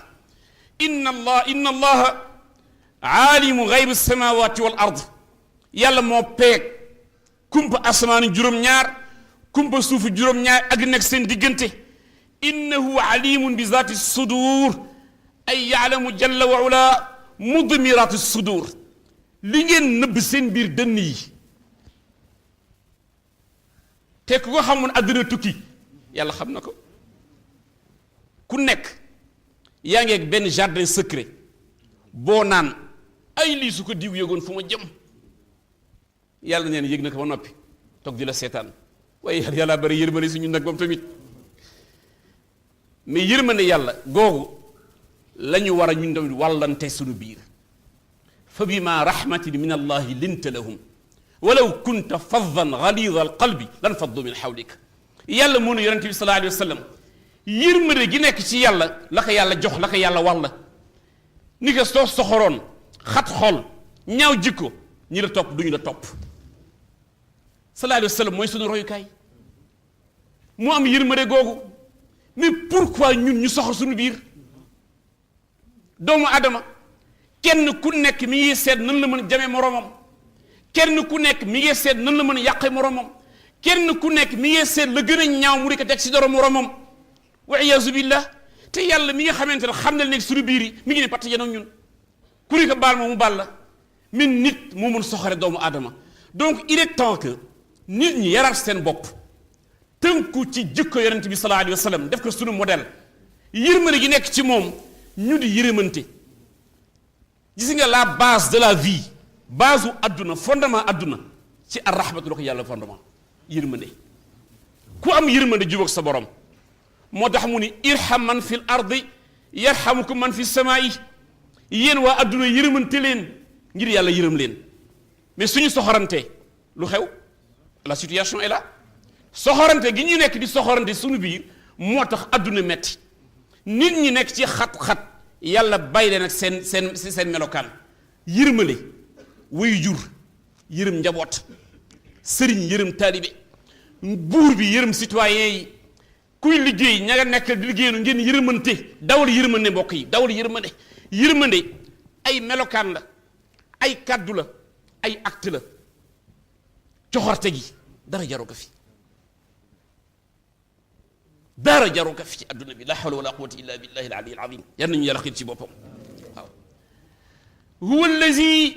inna allaha aalimu gaybi samawati wal ard yàlla moo peeg kumpa asamaani juróom-ñaar kumpa suufu juróom-ñaar ak nekk seen diggante innahu alimun bi zati sudur ay yaalamu jalla wa ula mudmirati sudur li ngeen nëbb seen biir dënn yi te ku ko xamoon àddina tukki yàlla xam na ko ku nekk yaa ngi ak benn jardin secret boo naan ay lii su ko diw yëgoon fu ma jëm yàlla neen yëg na ko ba noppi toog di la seetaan waaye yàlla bari yërmande si ñun nag moom tamit mais yërmande yàlla googu la ñu war a ñun tamit wàllante suñu biir fa bima rahmatin min allahi linta lahum walaw kunta faddan galida alqalbi lan faddu min xawlik yàlla moo ne yonente bi sallallahu alayhi wa sallam yërmande gi nekk ci yàlla la ko yàlla jox la ko yàlla wàll ni ko soo soxoroon xat xol ñaaw jikko ñi la topp duñu la topp sallallahu alayhi wa sallam mooy suñu royukaay mu am yërmande googu mais pourquoi ñun ñu soxor suñu biir doomu adama kenn ku nekk mi ngi seet nan la mën a jame moroomam kenn ku nekk mi ngi seet nan la mën a yàqe moroomam kenn ku nekk mi ngi seet la gën a ñaaw mu di ko teg si dara moroomam wa iyaazu billah te yàlla mi nga xamante ne xam na nekk suñu biir yi mi ngi ne patt yéen ak ñun ku ni ko baal ma mu baal la min nit moo mën soxore doomu aadama donc il est temps que nit ñi yaraat seen bopp tënku ci jikko yonent bi sallallahu alayhi wa sallam def ko suñu modèle yërmande gi nekk ci moom ñu di yërëmante gis nga la base de la vie base u adduna fondement adduna ci ar rahmatu la ko yàlla fondement yërmande ku am yërmande jubóog sa borom moo tax mu ni irham man fi l ardi yarhamukum man fi samaa'i yéen waa adduna yërëmante leen ngir yàlla yërëm leen mais suñu soxorante lu xew la situation est là soxorante gi ñu nekk di soxorante suñu biir moo tax adduna metti nit ñi nekk ci xat-xat yàlla bàyyi leen ak seen melokaan yërmale wuy jur yërëm njaboot sëriñ yërëm taalibe buur bi yërëm citoyen yi kuy liggéey ña nga nekk di liggéeyanu ngeen yërëmante dawal yërmande mbokk yi dawal yërmande ay melokaan la ay kàddu la ay acte la coxorte gi dara jaru ko fi dara jaru ko fi ci adduna bi la hawla wala quwwata illa billahi al-ali al-azim yal nañu yàlla xiir ci boppam waaw huwa allazi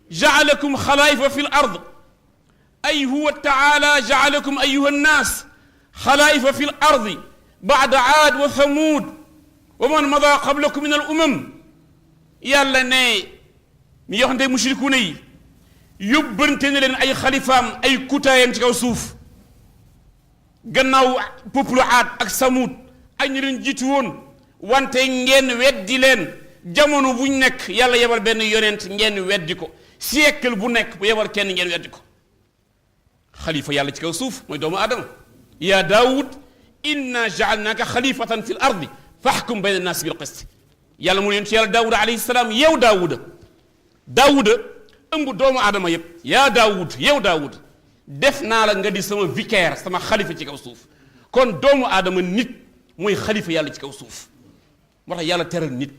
ja'alakum xalaa'ifa fi l-ard ay huwa ta'ala ja'alakum ayyuha an-nas xalaa'ifa fi l-ard ba'da 'aad wa thamud wa man mada qablakum min al-umam yàlla ne mi yoo xamante mushrikuuna yi yóbbante ne leen ay xalifaam ay kutaayam ci kaw suuf gannaaw peuple Aad ak Samud ak ñu leen jiitu woon wante ngeen weddi leen jamono bu ñu nekk yàlla yebal benn yonent ngeen weddi ko siècle bu nekk bu yebal kenn ngeen weddi ko xalifa yàlla ci kaw suuf mooy doomu aadama yaa daawud inna jaalnaaka xalifatan fi l ardi faxkum bayna annaas bil qist yàlla mu neen ci yàlla daawuda alayhi salaam yow daawuda ëmb doomu aadama yépp yaa daawud yow daawud def naa la nga di sama vicaire sama xalifa ci kaw suuf kon doomu aadama nit mooy xalifa yàlla ci kaw suuf moo tax yàlla teral nit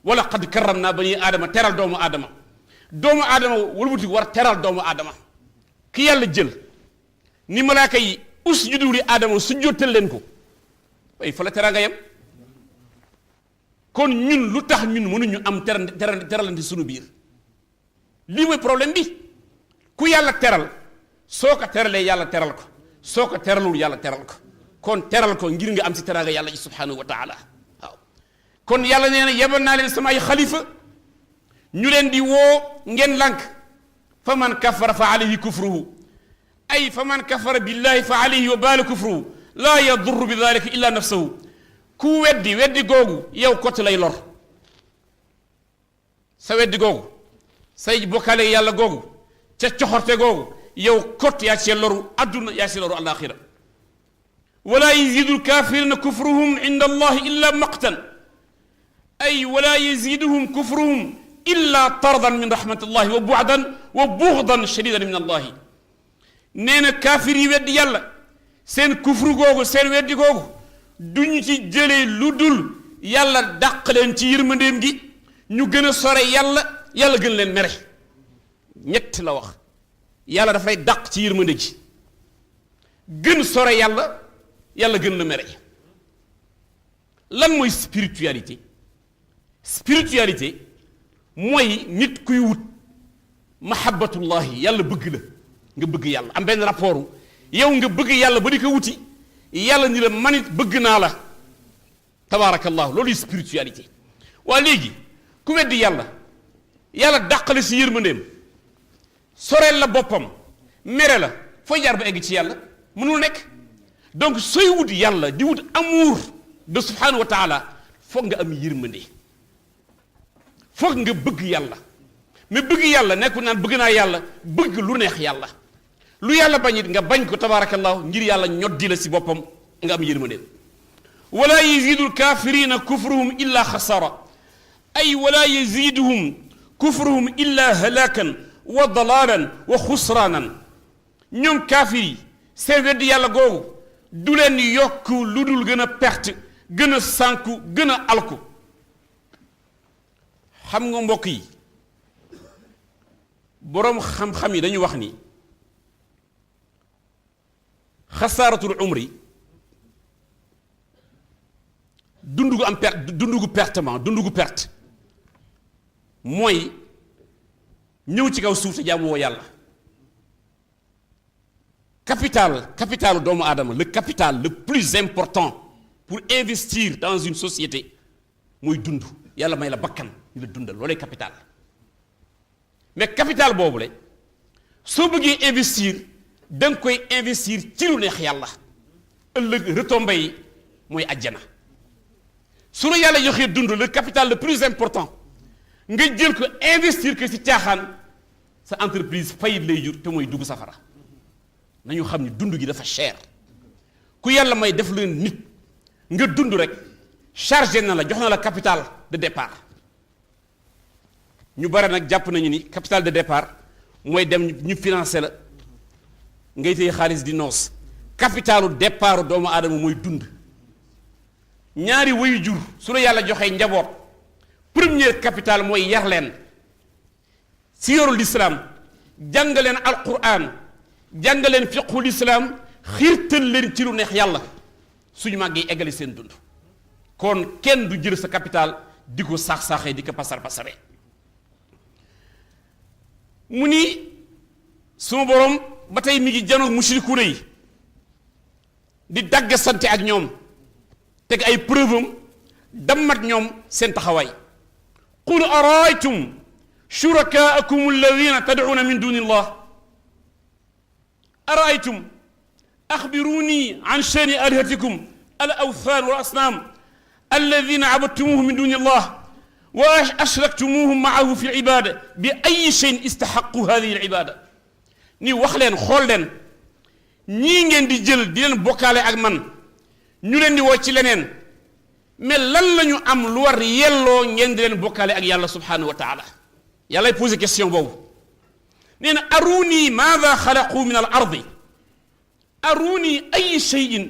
wala qad karram naa bani aadama teral doomu aadama wëlbati war teral doomu aadama ki yàlla jël ni malaaka yi usjudu li aadama sujjóotal leen ko waaye fa la tera nga yem kon ñun lu tax ñun mënuñu am teralante sunu biir lii mooy problème bi ku yàlla teral soo ko teralee yàlla teral ko soo ko teralul yàlla teral ko kon teral ko ngir nga am si teraanga yàlla ji subhanahu wa taala waaw kon yàlla nee na yebal naa leen sama ay xalifa ñu leen di woo ngeen lànk fa man kafara fa alayhi kufruhu ay fa man kafara billahi fa alayhi wa baalu kufruhu laa yadurru bi dalika illa nafsahu ku weddi googu yow kott lay lor sa weddi googu say bokkaale yàlla googu ca coxorte googu yow kott yaa cee loru adduna yaa cee loru alaxira wala yazidu lkafirina kufruhum inda allahi illa maqtan ay wala yaziduhum kufruhum illa tardan min rahmatillahi wa bu'dan wa bughdan shadidan min allahi nee na kaafir yi weddi yàlla seen kufru googu seen weddi googu duñu ci jëlee lu dul yàlla dàq leen ci yërmandeem gi ñu gën a sore yàlla yàlla gën leen mere ñett la wax yàlla dafay dàq ci yërmande gi gën sore yàlla yàlla gën la mere lan mooy spiritualité spiritualité mooy nit kuy wut mahabbatullahi yàlla bëgg la nga bëgg yàlla am benn rapport yow nga bëgg yàlla ba di ko wuti yàlla ni la manit bëgg naa la tabaarakallahu loolu spiritualité waa léegi ku weddi yàlla yàlla dàqale si yërmandeem soreel la boppam mere la fooy jaar ba egg ci yàlla mënul nekk donc sooy wut yàlla di wut amour de subhanahu wa taala foog nga am yërmande foog nga bëgg yàlla mais bëgg yàlla nekkul naan bëgg naa yàlla bëgg lu neex yàlla lu yàlla bañ it nga bañ ko tabaarakallahu ngir yàlla ñoddi la si boppam nga am yërmande wala yazidu lkafirina kufruhum illa xasara ay wala yaziduhum kufruhum illa halakan wa dalalan wa xusraanan ñoom kaafir yi seen weddi yàlla googu du leen yokk lu dul gën a perte gën a sànku gën a alku xam nga mbokk yi boroom xam-xam yi dañu wax ni xasaaratul umri dundu gu am perte dundu gu pertement dundu gu perte mooy ñëw ci kaw suuf te jaamu woo yàlla capitalu doomu aadama le capital le plus important pour investir dans une société mooy dund yàlla may la bakkan ñu la dundal loolee capital mais capital boobu la soo bëggee investir da nga koy investir ci lu neex yàlla ëllëg retombées yi mooy ajjana su la yàlla joxee dund le capital le plus important nga jël ko investir ko ci caaxaan sa entreprise faillite lay jur te mooy dugg safara nañu xam ni dund gi dafa cher ku yàlla may def leen nit nga dund rek chargé na la jox na la capital de départ ñu bare nag jàpp nañu ni capital de départ mooy dem ñu financé la ngay téye xaalis di noos capitalu départ doomu aadama mooy dund ñaari wayu jur su la yàlla joxee njaboot premier capital mooy yar leen si yorul lislaam jàngaleen alquran jàngaleen fiqhul islaam xiirtal leen ci lu neex yàlla suñu màggee eggali seen dund kon kenn du jël sa capital di ko saax-saaxee di ko pasar-pasaree mu ni suma borom ba tey mi ngi janoog mushrikuuna yi di dagg sante ak ñoom teg ay preuve am dammat ñoom seen taxawaay qul araaytum shurakaakum alladina tadcuuna min duni illah araaytum axbiruni an shani alihatikum al awthan wal asnam alladina abadtumuhu min duni illah wa ashraktumuhum maahu fi libada bi ay cheyin istaxaqu hadihi alibada ni wax leen xool leen ñii ngeen di jël di leen bokkaale ak man ñu leen di woo ci leneen mais lan la ñu am lu war yelloo ngeen di leen bokkaale ak yàlla subhanahu wa taala yàllay posé question boobu nee na aruni maada xalaqu min al ardi aruni ay cheyin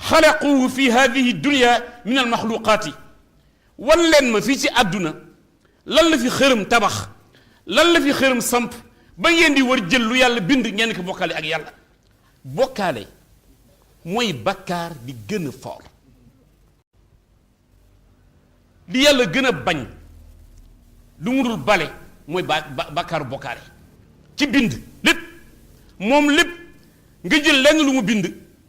xalaquhu fi hadihi dunya min al maxluqaati wan leen ma fii ci àdduna lan la fi xërëm tabax lan la fi xërëm samp ba ngeen di war jël lu yàlla bind ngeen ko bokkaale ak yàlla bokkaale mooy bakkaar di gën a fort li yàlla gën a bañ lu mu dul bale mooy bakkaaru bokkaale ki bind lépp moom lépp nga jël lenn lu mu bind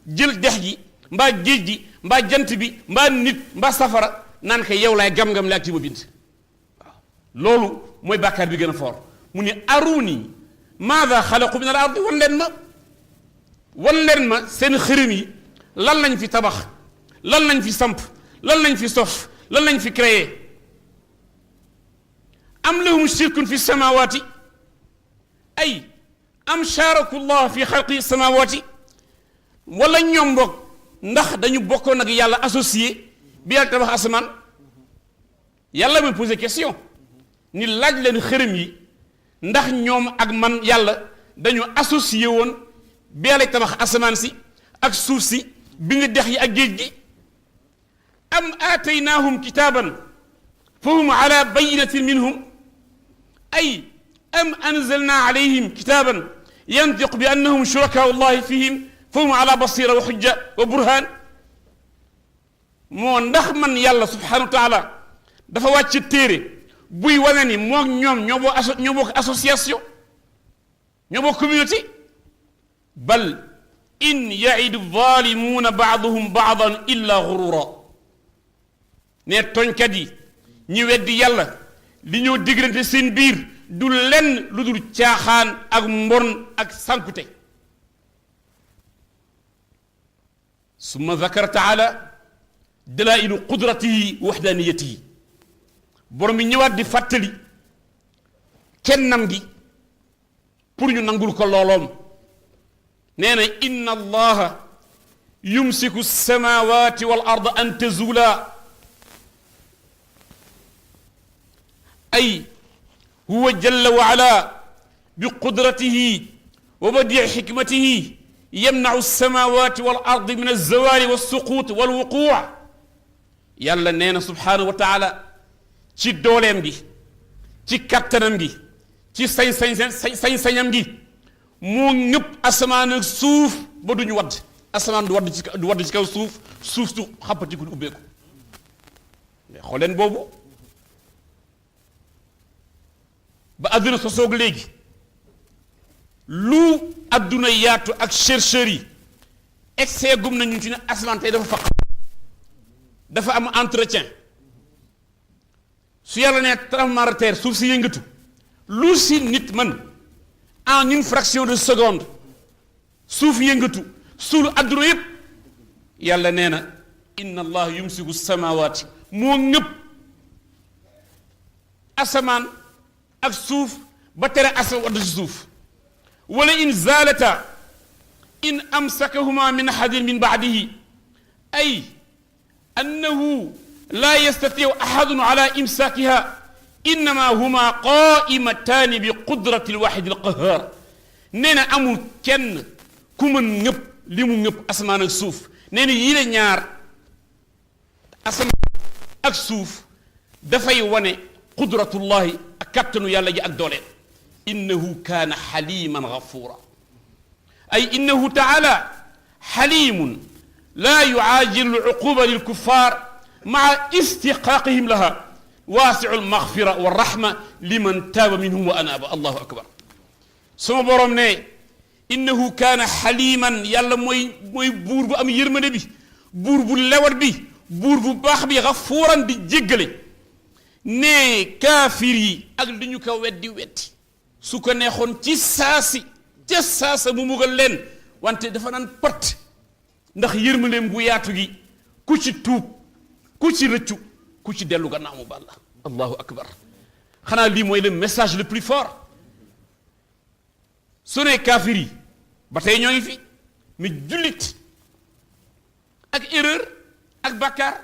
jël dex gi mbaa géej gi mbaa jant bi mbaa nit mbaa safara naan ko yow laay gam-gam la ak ci ma bind waaw loolu mooy bàkkaar bi gën a foor mu ni aruni maada xalaqu min al ardi wan leen ma seen xërëm yi lan lañ fi tabax lan lañ fi samp lan lañ fi sof lan lañ fi créé am lahum shirkun fi samawati ay am sharaku llah fi xalqi samawati wala ñoom boog ndax dañu bokkoon ak yàlla associé bi yàlla tabax asamaan yàlla muy posé question ni laaj leen xërëm yi ndax ñoom ak man yàlla dañu associé woon bi yàlla tabax asamaan si ak suuf si bind dex yi ak géej gi am aataynaahum kitaaban fa hum ala bayinatin minhum ay am anzalna alayhim kitaaban yantiqu bi annahum shurakaau llahi fihim fa hum ala basira wa xujja wa burhaan moo ndax man yàlla subhanahu wa taala dafa wàcc téere buy wane ni moo ñoom ñoo bokk association ñoo bokk communauté bal in yaidu zalimuuna baaduhum baadan illa gurura ne tooñkat yi ñi weddi yàlla li ñoo diggante seen biir du lenn lu dul caaxaan ak mbon ak sankute summa zakara taala dalailu qudratihi wa waxdaniyatihi borom bi ñëwaat di fàttali kennam gi pour ñu nangul ko looloom nee na inna allaha yumsiku alsamawati wal arda an tazula ay huwa jalla wa ala bi qudratihi wa badii xikmatihi yamnacu alsamawati wal ardi min alzawali walsuqut walwuquu yàlla nee na subhanahu wa taala ci dooleem gi ci kattanam gi ci sañ-sañam gi moo ñëpp asamaan ak suuf ba duñu wadd asamaan du wadd ci kaw suuf suuf su xappatiku du ubbeeku mais xooleen boobu ba adduna sosoog léegi lu adduna yaatu ak chercheurs yi excès gum nañu ci ne asamaan tey dafa faq dafa am entretien su yàlla ne tremblement de terre suuf si yëngatu lu si nit man en une fraction de seconde suuf yëngatu suulu adduna yëpp yàlla nee na inna allah yumsiku samawati moo ñëpp asamaan ak suuf ba tere asamaan wadd ci suuf wala in zaalata in amsakahuma min ahadin min baadihi ay annahu laa yastatiu ahadun ala imsaakiha innama huma qaimataani bi qudrati alwaxidi alqahar nee na amul kenn ku mën ñëpp li mu ñëpp asamaan ak suuf nee na yii la ñaar asamaan ak suuf dafay wane qudratullahi ak kàttanu yàlla ji ak dooleen innahu kaana xaliman gafura ay innahu taala xalimun laa yucaajilu alcuquba lilkuffar maa istixqaaqihim laha waasiu almaxfira walraxma liman taaba minhum wa anaaba allahu akbar suma boroom ne innahu kaana xaliman yàlla mooy buur bu am yërmande bi buur bu lewat bi buur bu baax bi gafuuran di jéggale ne kaafir yi ak li ñu ko weddi su ko neexoon ci saasi ca saasa mu mugal leen wante dafa naan pat ndax yërmandeem bu yaatu gi ku ci tuub ku ci rëccu ku ci dellu gannaaw mu bàlla allahu akbar xanaa lii mooy le message le plus fort su ne kaafir yi ba tey ñoo ngi fi mais jullit ak erreur ak bàkkaar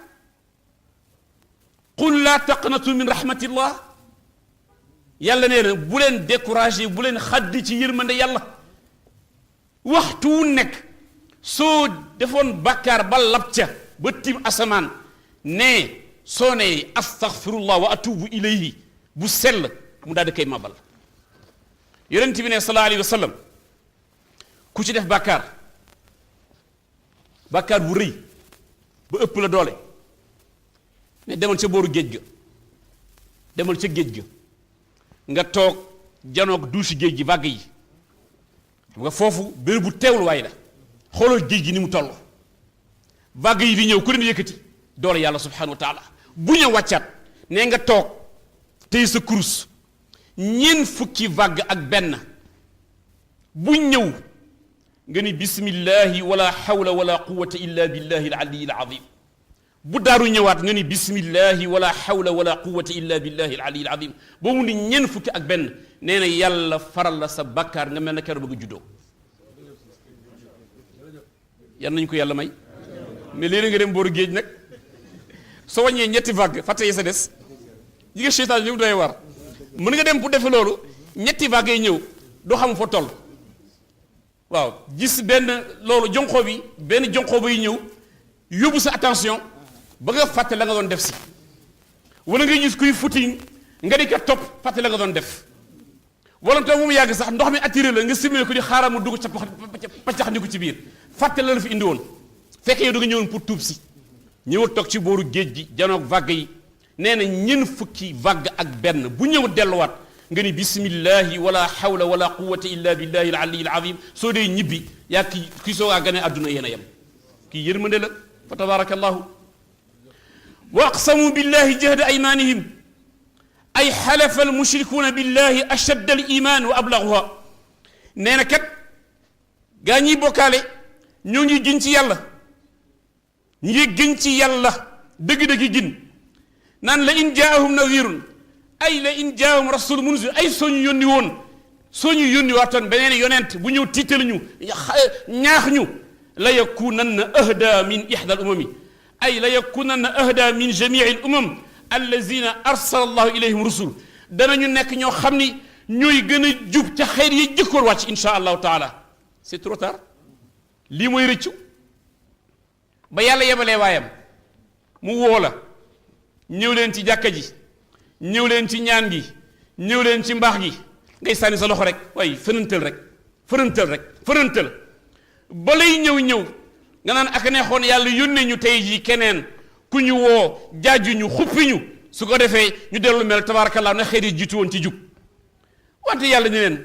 qul laa taqnatu min rahmatillah yàlla nee na bu leen découragé bu leen xaddi ci yërmande yàlla waxtu wu nekk soo defoon bàkkaar ba lab ca ba tim asamaan ne soo ne astaghfirullah wa atubu ilayhi bu sell mu daal di koy mabal yonent bi ne sallallahu alayhi wa sallam ku ci def bàkkaar bu rëy ba ëpp la doole ne demal ca booru géej ga demal ca géej ga nga toog janoog duusi géej gi vague yi xam nga foofu béréb bu teewluwaay la xoolal géej gi ni mu toll vague yi di ñëw ku leen yëkkati doole yàlla subhanahu wa taala bu ñëw wàccaat nee nga toog tey sa kurus ñeent fukki vague ak benn bu ñëw nga ni bismillahi wala hawla wala quwwata illa billahi al-ali al-azim bu daaru ñëwaat nga ni bismillahi wala hawla wala quwwata illa billahi al-ali al-azim boo mu ni ñeent fukki ak benn nee na yàlla faral la sa bakkaar nga mel na keroog bëgg juddoo yan nañu ko yàlla may mais léeg-léeg nga dem booru géej nag soo wàññee ñetti vague fàtte yi sa des yi nga seytaan li mu doy war mën nga dem pour defe loolu ñetti vague yi ñëw doo xam fa toll waaw gis benn loolu jonqoo bi benn jonqoo bay ñëw yóbbu sa attention ba nga fàtte la nga doon def si wala nga gis kuy footing nga di ko topp fàtte la nga doon def wala tam moom yàgg sax ndox mi attiré la nga simile ko di xaaral mu dugg ca paccax ni ko ci biir fàtte la la fi indi woon fekkee yow da nga ñëwoon pour tuub si ñëwal toog ci booru géej gi janoog vague yi nee na ñeent fukki vague ak benn bu ñëw delluwaat nga ni bismillahi wala hawla wala quwwata illa billahi al-ali al-azim soo dee ñibbi yaa ki soo gaa gane àdduna yéen a yem kii yërmande la fa tabarakallahu wa aqsamu billahi jahda aymanihim ay xalafa almushrikuuna billahi ashadda al iman wa ablaguha nee na kat gaa ñiy bokkaale ñoo ngi gën ci yàlla ñi ngi gën ci yàlla dëgg-dëgg gin naan la in jaahum nadirun ay la in jaahum rasul munzir ay soo ñu yónni woon soo ñu yónni waatoon beneen yonent bu ñëw tiital ñu ñaax ñu la yakunanna ahda min ihda al umami ay la yakunanna ahda min jamii al umam allazina arsala allahu ilayhim rusul danañu nekk ñoo xam ni ñooy gën a jub ca xeet yi jëkkoon wàcc insha allahu taala c'est trop tard lii mooy rëccu ba yàlla yebalee waayam mu woo la ñëw leen ci jàkka ji ñëw leen ci ñaan gi ñëw leen ci mbaax gi ngay sànni sa loxo rek waaye fërëntal rek ba lay ñëw nga naan ak neexoon yàlla yónnee ñu tey jii keneen ku ñu woo jaaju ñu xuppi ñu su ko defee ñu dellu mel tabarakallah na xeet yi jiitu woon ci jub wante yàlla ñu leen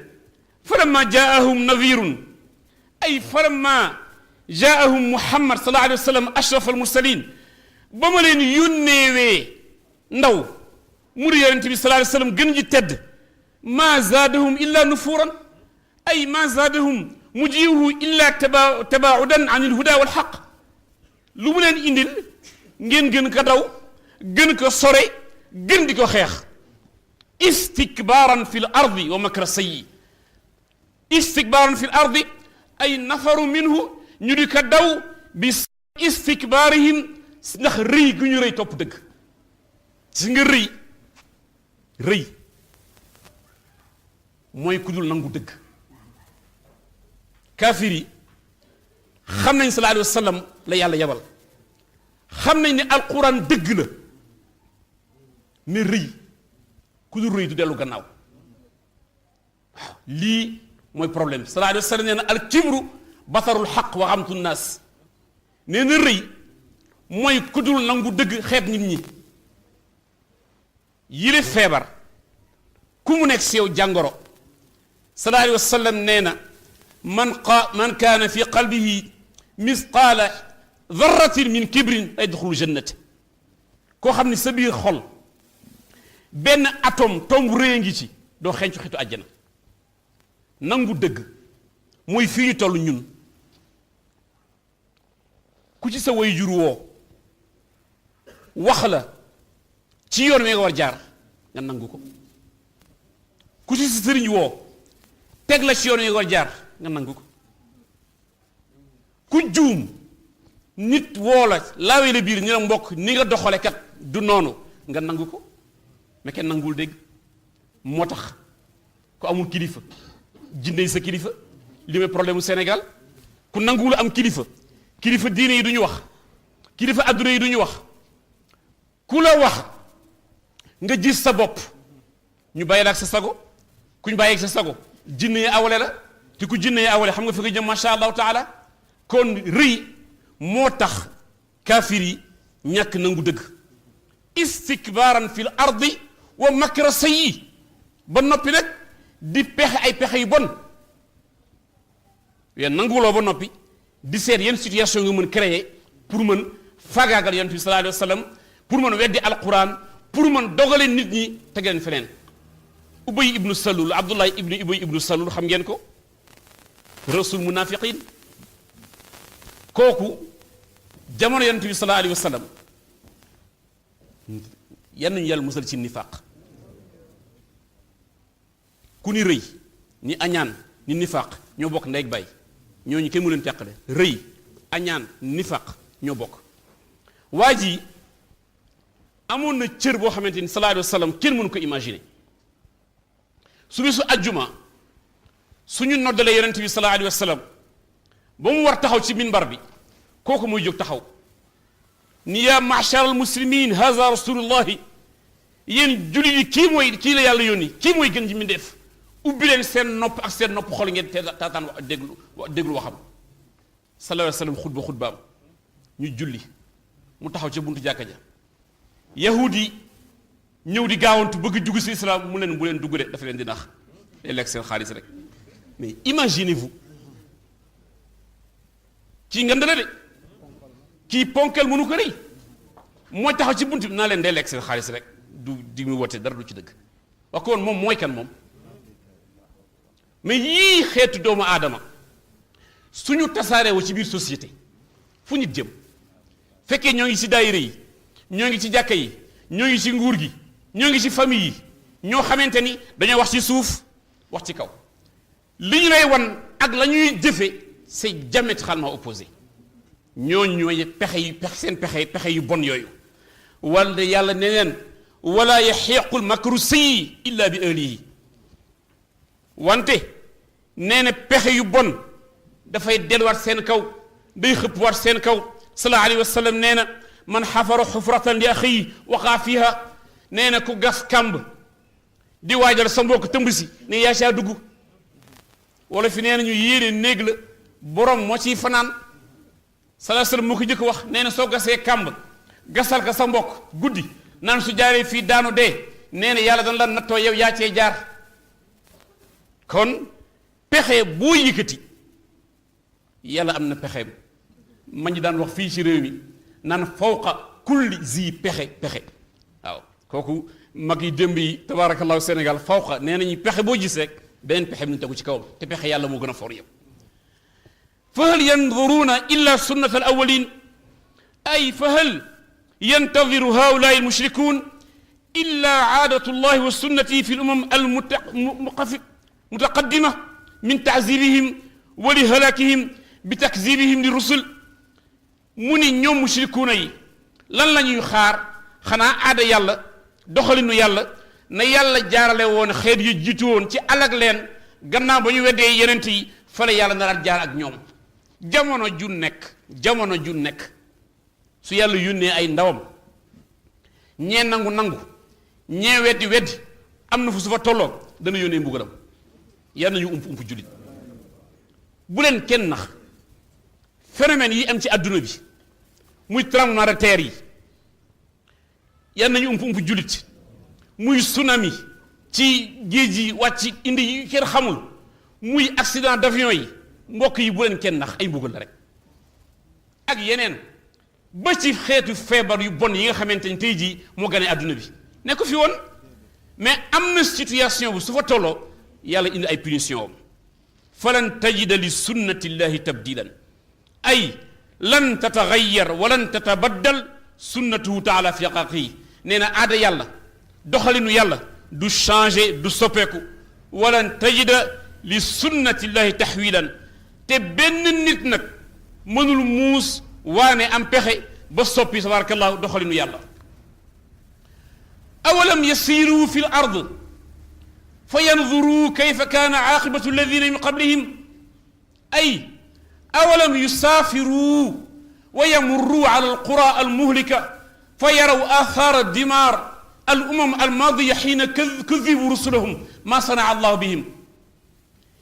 falamma jaahum nadirun ay falamma jaahum muhammad sallallahu alayhi wa sallam ashraf al mursalin ba ma leen yónneewee ndaw mu di yonente bi sallallahu alayhi wa sallam gën ji tedd ma zaadahum illa nufuran ay ma zaadahum mujibuhu illa tabaudan an il huda wal xaq lu mu leen indil ngeen gën ko daw gën ko sore gën di ko xeex istikbaaran fi l ardi wa makra sayyi istikbaaran fi l ardi ay nafaru minhu ñu di ko daw bi istikbaarihim ndax rëy gu ñu rëy topp dëgg si nga rëy mooy ku dul nangu dëgg kaafir yi xam nañ sallallahu alayhi wa sallam la yàlla yabal xam nañ ne alquran dëgg la mais rëy ku dul rëy du dellu gannaaw waaw lii mooy problème sallallahu alayhi wa sallam nee na al kibru batarul xaq wa xamtu naas nee na rëy mooy ku dul nangu dëgg xeeb nit ñi yile feebar ku mu nekk si yow jàngoro sallallahu alayhi wa sallam nee na man kaana fi qalbihi misqaala darratin min kibrin la yadxulu jannata koo xam ne sa biir xol benn atome tomb rëy ngi ci doo xencu xitu àjjana nangu dëgg mooy fii ñu toll ñun ku ci sa way jur woo wax la ci yoon wi nga war jaar nga nangu ko ku ci sa sëriñ woo teg la ci yoon wi nga war jaar nga nangu ko ku juum nit woo la laawee la biir ñu la mbokk ni nga doxale kat du noonu nga nangu ko mais kenn nanguwul dégg moo tax ku amul kilifa jindey sa kilifa li may problème mu Sénégal ku nanguwul am kilifa diine yi du ñu wax kilifa adduna yi du ñu wax ku la wax nga gis sa bopp ñu bàyyi la ak sa sago ku ñu bàyyi ak sa sago jinne yi awale la te ku jinne yi awale xam nga fi nga jëm masha allahu taala kon rëy moo tax kaafir yi ñàkk nangu dëgg istikbaaran fil ardi wa makra sayyi ba noppi nag di pexe ay pexe yu bon yéen nanguloo ba noppi di seet yenn situation nga mën créer pour mën faagaagal yonent bi sallallahu alayhi wa sallam pour mën weddi alquran pour mën dogale nit ñi teg leen feneen. Ubay ibnu Salul Abdullah Ubay ibnu Salul xam ngeen ko rasul munafiqin kooku jamono yonent bi sallallahu alayhi wa sallam yan nañu yàlla musal ci nifaq ku ni rëy ni añaan ni nifaq ñoo bokk ndey ak bay ñooñu kenn mu leen teqale rëy añaan nifaq ñoo bokk waa ji amoon na cër boo xamante ni sallallahu alayhi wa sallam kenn mënu ko imaginer su bisu ajjuma suñu noddalee yonent bi sallallahu alayhi wa sallam ba mu war taxaw ci minbar bi kooku muy jóg taxaw ni yaa ma'shar al muslimin haza rasulullahi yéen jullit yi kii la yàlla yónni kii mooy gën ji mindeef ubbi leen seen nopp ak seen nopp xol ngeen taataan déglu waxam sallallahu alayhi wa sallam xutbaam ñu julli mu taxaw ca buntu jàkka ja yahudi yi ñëw di gaawantu bëgg dugg si islam mu leen bu leen dugg de dafa leen di nax day lekk seen xaalis rek mais imaginez-vous kii ngand la de kii ponkel mënu ko rëy mooy taxaw ci buntu bi naa leen day lekk seen xaalis rek du di mu wote dara du ci dëgg wax ko woon moom mooy kan moom mais yii xeetu doomu aadama suñu tasaareewu ci biir société fu nit jëm fekkee ñoo ngi ci daayira yi ñoo ngi ci jàkka yi ñoo ngi ci nguur gi ñoo ngi ci famille yi ñoo xamante ni dañoo wax ci suuf wax ci kaw li ñu lay wan ak la ñuy jëfe c'est diamétralement opposé ñooñu ñooy seen pexe yu bon yooyu wala yàlla ne leen wala yaxiqul makru sayyi illa bi ahlihi wante nee na pexe yu bon dafay delluwaat seen kaw day xëppwaat seen kaw sallallahu alayhi wa sallam nee na man xafara xufratan li axihi waqaa fiha nee na ku gas kàmb di waajal sa mbokk tëmb si ne yaa caa dugg wala fi nee na ñu yéene néeg la borom moo ciy fanaan sallallahu alayhi wa sallam moo ko jëkk wax nee na soo gasee kàmb gasal ka sa mbokk guddi naan su jaaree fii daanu dee nee na yàlla dana la nattoo yow yaa cee jaar kon pexe boo yëkkati yàlla am na pexeem ma ñu daan wax fii ci réew mi naan fawqa kulli zi pexe waaw kooku mag yi démb yi tabaarakallahu Sénégal fawqa nee nañu pexe boo gis rek beneen pexe bi ñu tegu ci kawam te pexe yàlla moo gën a for yow fa hal yanduruuna illa sunnata al awalin ay fa hal yantadiru haulaai almushrikun illa aadatu llahi wa sunnati fi l umam al mutaqaddima min taazibihim wa li halakihim bi takzibihim li rusul mu ni ñoom mushrikuuna yi lan la ñuy xaar xanaa aada yàlla doxalinu yàlla na yàlla jaarale woon xeet yu jiitu woon ci alag leen gannaaw ba ñu weddee yenent yi fa la yàlla naraat jaar ak ñoom jamono ju nekk su yàlla yónnee ay ndawam ñee nangu ñee weddi am na fu su fa tolloo dana yónnee mbugalam yàlla nañu ump jullit bu leen kenn nax phénomène yi am ci adduna bi muy tremblement de terre yi yàlla nañu ump jullit muy tsunami ci géej yi wàcc indi yi kenn xamul muy accident d'avion yi mbokk yi bu leen kenn nax ay mbugal la rek ak yeneen ba ci xeetu feebar yu bon yi nga xamante ni tey jii moo gane adduna bi ne ko fi woon mais am na situation bu su fa tolloo yàlla indi ay punition am falan tajida li sunnati llahi tabdilan ay lan tatagayyar walan tatabaddal sunnatuhu taala fi xalqihi nee na aada yàlla doxalinu yàlla du changer du soppeeku walan tajida li sunnati llahi taxwilan te benn nit nag mënul muus waane am pexe ba soppi tabarakallahu doxalinu yàlla awalam yasiru fi l ard fa yanzuru kayfa kaana aaqibatu alladina min qablihim ay awalam yusaafiru wa yamurru ala alqura almuhlika fa yaraw athara dimar الأمم الماضية حين كذبوا رسلهم ما صنع الله بهم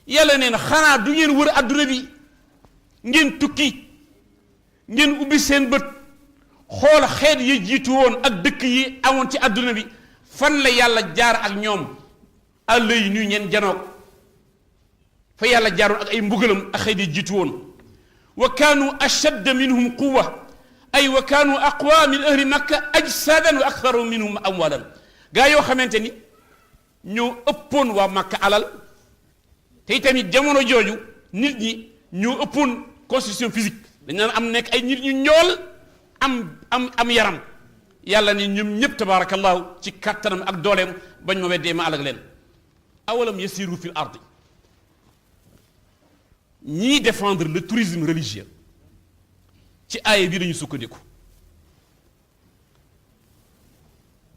yàlla nee na xanaa du ngeen wër adduna bi ngeen tukki ngeen ubbi seen bët xool xeet yi jiitu woon ak dëkk yi amoon ci adduna bi fan la yàlla jaar ak ñoom àll yi nuy ñeen janoog fa yàlla jaaroon ak ay mbugalam ak xëy di jiitu woon wa kaanu ashadda minhum quwa ay wa kaanu aqwa min ahli makka ajsadan wa aktharu minhum amwalan gaa yoo xamante ni ñoo ëppoon waa makka alal te itamit jamono jooju nit ñi ñoo ëppoon constitution physique dañ naan am nekk ay nit ñu ñool am yaram yàlla ni ñoom ñëpp tabarakallahu ci kattanam ak dooleem bañ ma weddee ma alag leen awalam yasiru fil ardi ñii défendre le tourisme religieux ci aaya bi lañu sukkandiku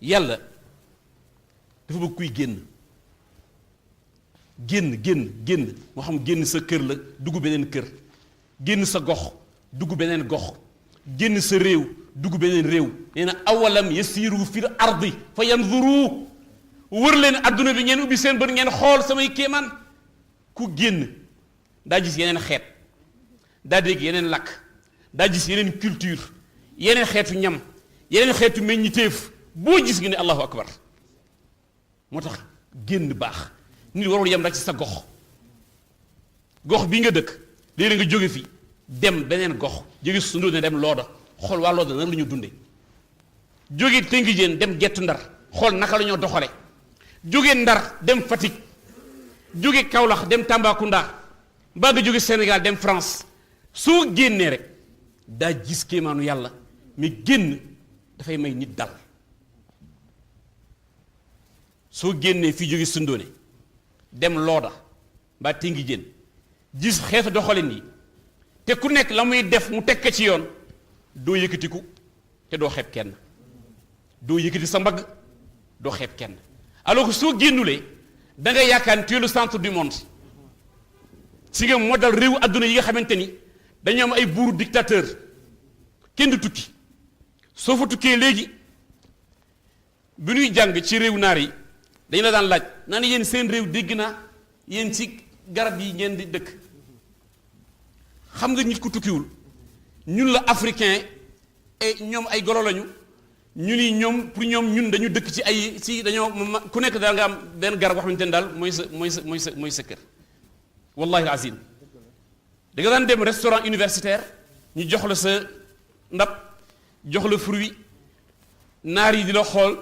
yàlla dafa bëgg kuy génn moo xam génn sa kër la dugg beneen kër génn sa gox dugg beneen gox génn sa réew dugg beneen réew nee na awalam yasiru fil ardi fa yanzuru wër leen adduna bi ngeen ubbi seen bët ngeen xool samay kéemaan ku génn daa gis yeneen xeet daa dégg yeneen lakk daa gis yeneen culture yeneen xeetu ñam yeneen xeetu meññiteef boo gis nga ne allahu akbar moo tax génn baax nit warul yem rek ci sa gox bi nga dëkk léeg-léeg nga jóge fi dem beneen gox jóge sundoo ne dem looda xool waa looda nan la ñu dunde jóge Tëngéej dem Gettu Ndar xool naka la ñoo doxale jóge Ndar dem Fatick jóge Kaolack dem Tambacounda mbaa nga jóge Sénégal dem France soo génnee rek daa gis kéemaanu yàlla mais génn dafay may nit dal soo génnee fii jóge Sundoone dem looda mbaa Tëngéej gis xeetu doxalin yi te ku nekk la muy def mu tekk ci yoon doo yëkkatiku te doo xeeb kenn doo yëkkati sa mbagg doo xeeb kenn alors que soo génnulee da nga yaakaar ni tu es le centre du monde si nga moo dal réewu adduna yi nga xamante ni dañu am ay buuru dictateur kenn du tukki soo fa tukkee léegi bi ñuy jàng ci réewu naar yi dañu la daan laaj naa ne yéen seen réew dégg naa yéen ci garab yi ngeen di dëkk xam nga nit ku tukkiwul ñun la africain et ñoom ay golo lañu ñu ni ñoom pour ñoom ñun dañu dëkk ci ay ci dañoo ku nekk daal nga am benn garab boo xamante ne daal mooy sa kër wallahi azim da nga daan dem restaurant universitaire ñu jox la sa ndab jox la fruit naar yi di la xool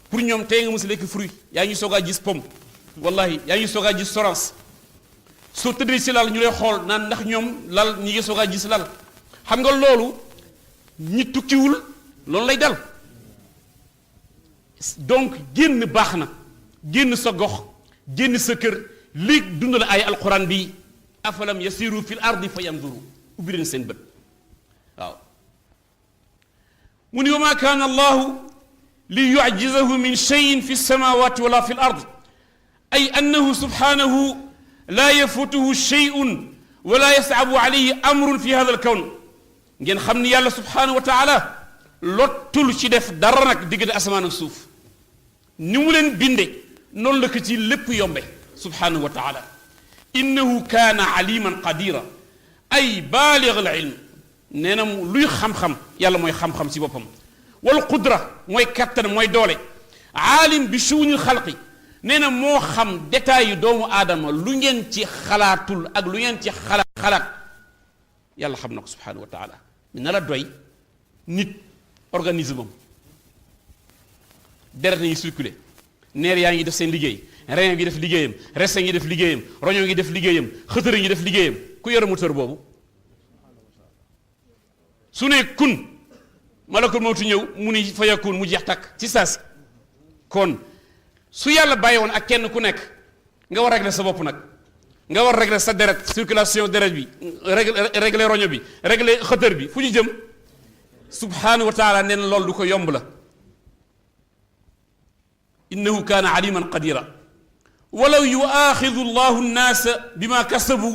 pour ñoom tey nga mos a lekk fruit yaa ngi soog a gis pomme wallahi yaa ngi soog a gis orange soo tëddee si lal ñu lay xool naan ndax ñoom lal ñi ngi soog a gis lal xam nga loolu ñi tukkiwul loolu lay dal donc génn baax na génn sa gox génn sa kër lii dund la ay alquran bi afalam yasiru fil ardi fa yanzuru ubbi leen seen bët waaw mu ni wa ma kaana allahu li yu'jizahu min shay'in fi samawati wala fi l ard ay annahu subhanahu la yafutuhu shay'un wala yasabu alayhi amrun fi hada alkawn ngeen xam ni yàlla subhanahu wa taala lottul ci def dara nag diggante asamaan ak suuf ni mu leen binde noonu la ko ci lépp yombe subhanahu wa taala innahu kaana aliman qadira ay baalig al ilm nee na luy xam-xam yàlla mooy xam-xam ci boppam wal qudra mooy kattan mooy doole aalim bi shuunil xalqi nee na moo xam détails yu doomu aadama lu ngeen ci xalaatul ak lu ngeen ci xalaat yàlla xam na ko subhanahu wa taala na la doy nit organisme am deret nañu circulé neer yaa ngi def seen liggéey rein ngi def liggéeyam reste ngi def liggéeyam roño ngi def liggéeyam xëtëra ngi def liggéeyam ku yore moteur boobu su ne kun malakul mawtu ñëw mu ni fa yakun mu jeex takk ci saasi kon su yàlla bàyyi woon ak kenn ku nekk nga war régler sa bopp nag nga war régler sa deret circulation deret bi régler roño bi régler xëtër bi fu ñu jëm subhanahu wa taala nee na loolu du ko yomb la innahu kaana aliman qadira walaw yuaxidu llahu nnaasa bima kasabu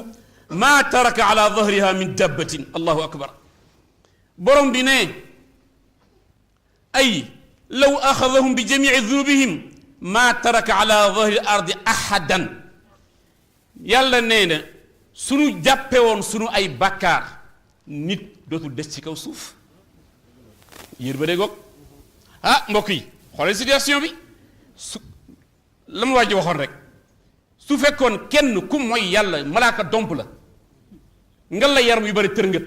ma taraka ala dahriha min dabbatin allahu akbar borom bi ne ay law axadahum bi jamici dunubihim ma taraka ala dahri ardi ahadan yàlla nee na sunu jàppe woon sunu ay bàkkaar nit dootul des ci kaw suuf yér ba dee goog mbokk yi xoolal situation bi su la ma waaj waxoon rek su fekkoon kenn ku mooy yàlla malaaka domp la nga la yaram yu bari tërngët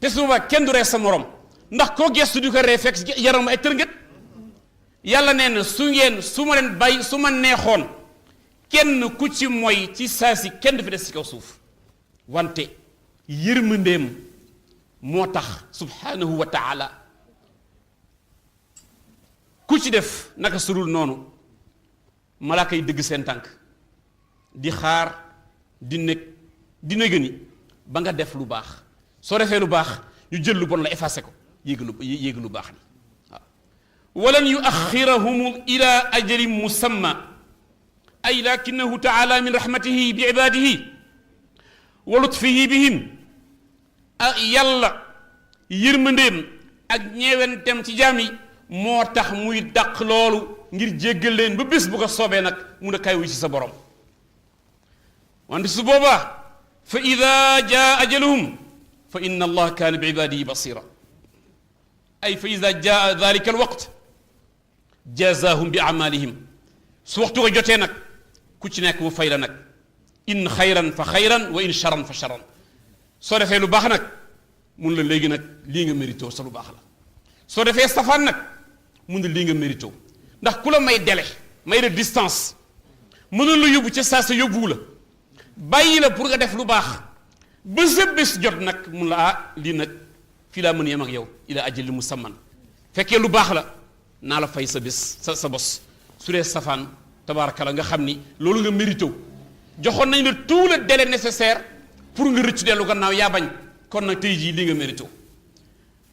te su boobaa kenn du ree sa morom ndax koo gestu di ko ree fekk yaram ay tërngët yàlla nee na su ma leen bàyyi su ma neexoon kenn ku ci mooy ci saa si kenn du fi des ci kaw suuf wante yërmandeem moo tax subhanahu wa taala ku ci def naka sudul noonu malaaka yi dëgg seen tànk di xaar di nëgëni ba nga def lu baax soo defee lu baax ñu jël lu bon la effacé ko yéeg lu baax ni waaw walan yuaxirahum ila ajalin musamma ay lakinahu taala min rahmatihi bi ibadihi wa lutfihi bihim yàlla yërmandeem ak ñeewentem ci jaam yi moo tax muy dàq loolu ngir jéggal leen ba bés bu ko soobee nag mun a kay wu ci sa borom wante su boobaa fa ida jaa ajaluhum fa inna allah kaana bi ibadihi basira ay fa ida jaa dalika alwaqt jazahum bi amalihim su waxtu ko jotee nag ku ci nekk mu fay la nag in xayran fa xayran wa in charan fa charan soo defee lu baax nag mun la léegi nag lii nga mérito sa lu baax la soo defee safaan nag mun la lii nga mérito ndax ku la may délai may la distance mënul la yóbbu ca saa sa yóbbuwu la bàyyi la pour nga def lu baax ba sa bés jot nag mun la lii nag fii laa mën yem ak yow ila ajali musamman fekkee lu baax la naa la fay sa bés sa bos su dee safaan tabaarakalla nga xam ni loolu nga mérito joxoon nañ la tout le délai nécessaire pour nga rëcc dellu gannaaw yaa bañ kon nag tey jii li nga mérito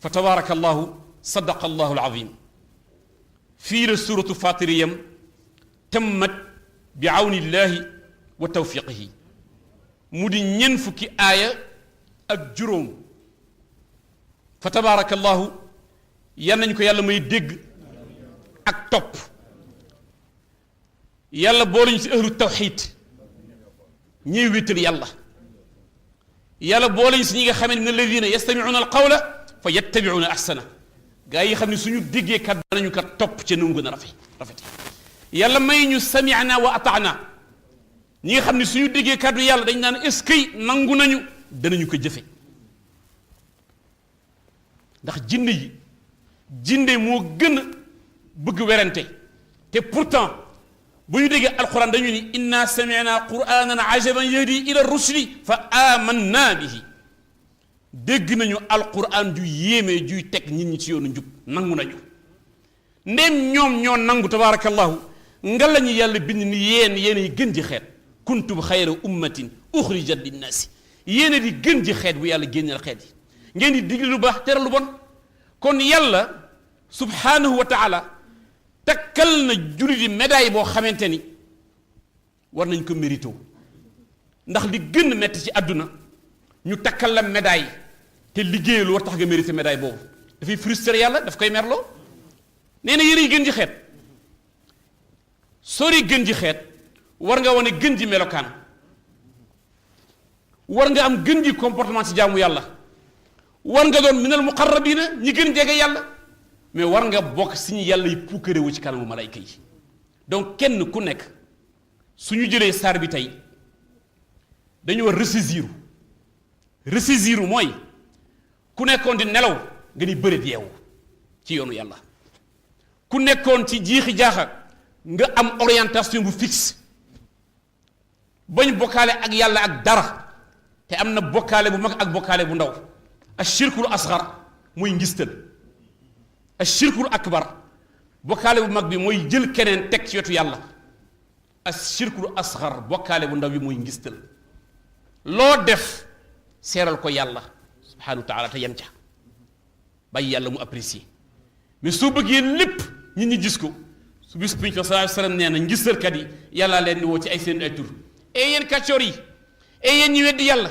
fa tabaarakallahu sadaqa allahu alazim fii la suratu fatiriyam tammat bi awnillahi wa tawfiqihi mu di ñen fukki aaya ak juróom fa tabaarakallahu yan nañ ko yàlla may dégg ak topp yàlla booluñu si ahlu tawxid ñiy wéetal yàlla booluñu si ñi nga xamee ne alladina yastamicuuna alqawla fa yattabicuuna ahsana gaa yi xam ne suñu déggee kat danañu kat topp ca nu mu gën a rafete yàlla may ñu sami'na wa ata'na ñi nga xam ne suñu déggee kàddu yàlla dañ naan est-ce que nangu nañu danañu ko jëfe ndax jinde moo gën a bëgg werante te pourtant bu ñu déggee alquran dañu ni inna sami'na qur'anan ajaban yahdi ila rushdi fa amanna bihi dégg nañu alquran ju yéeme juy teg nit ñi ci yoonu njub nangu nañu ndéem ñoom ñoo nangu tabaarakallahu nga la ñu yàlla bind ni yéen yi gën ji xeet kuntum xayra ummatin uxrijat linnaasi yéen di gën ji xeet bu yàlla génneel xeet yi ngeen di digle lu baax tere lu bon kon yàlla subhanahu wa taala takkal na jullit yi médaille boo xamante ni war nañ ko mérito ndax li gën metti ci àdduna ñu takkal la médaille te liggéeyul war tax nga mérité médaille boobu dafay frustré yàlla daf koy merloo nee na yéen yi gën ji xeet sori gën ji xeet war nga wane gën ji melokaan war nga am gën ji comportement ci jaamu yàlla war nga doon minal muqarrabina ñi gën jege yàlla mais war nga bokk si ñu yàlla yi puukarewu ci kanamu malayka yi donc kenn ku nekk suñu jëlee saar bi tey dañu war ressaisir mooy ku nekkoon di nelaw nga ni bëreet yeewu ci yoonu yàlla ku nekkoon ci jiixi jaaxa nga am orientation bu fixe bañ bokkaale ak yàlla ak dara te am na bokkaale bu mag ak bokkaale bu ndaw ashirkul asgar mooy ngistal ashirkul akbar bokkaale bu mag bi mooy jël keneen teg ci wetu yàlla ashirkul asgar bokkaale bu ndaw bi mooy ngistal loo def seeral ko yàlla subhanahu wa taala te yem ca bàyyi yàlla mu apprécier mais soo bëggee lépp nit ñi gis ko su bis pinc sallallahu alayhi wasallam nee na ngistalkat yi yàllaa leen di woo ci ay seen ay tur et yéen kàccoor yi et yéen ñi weddi yàlla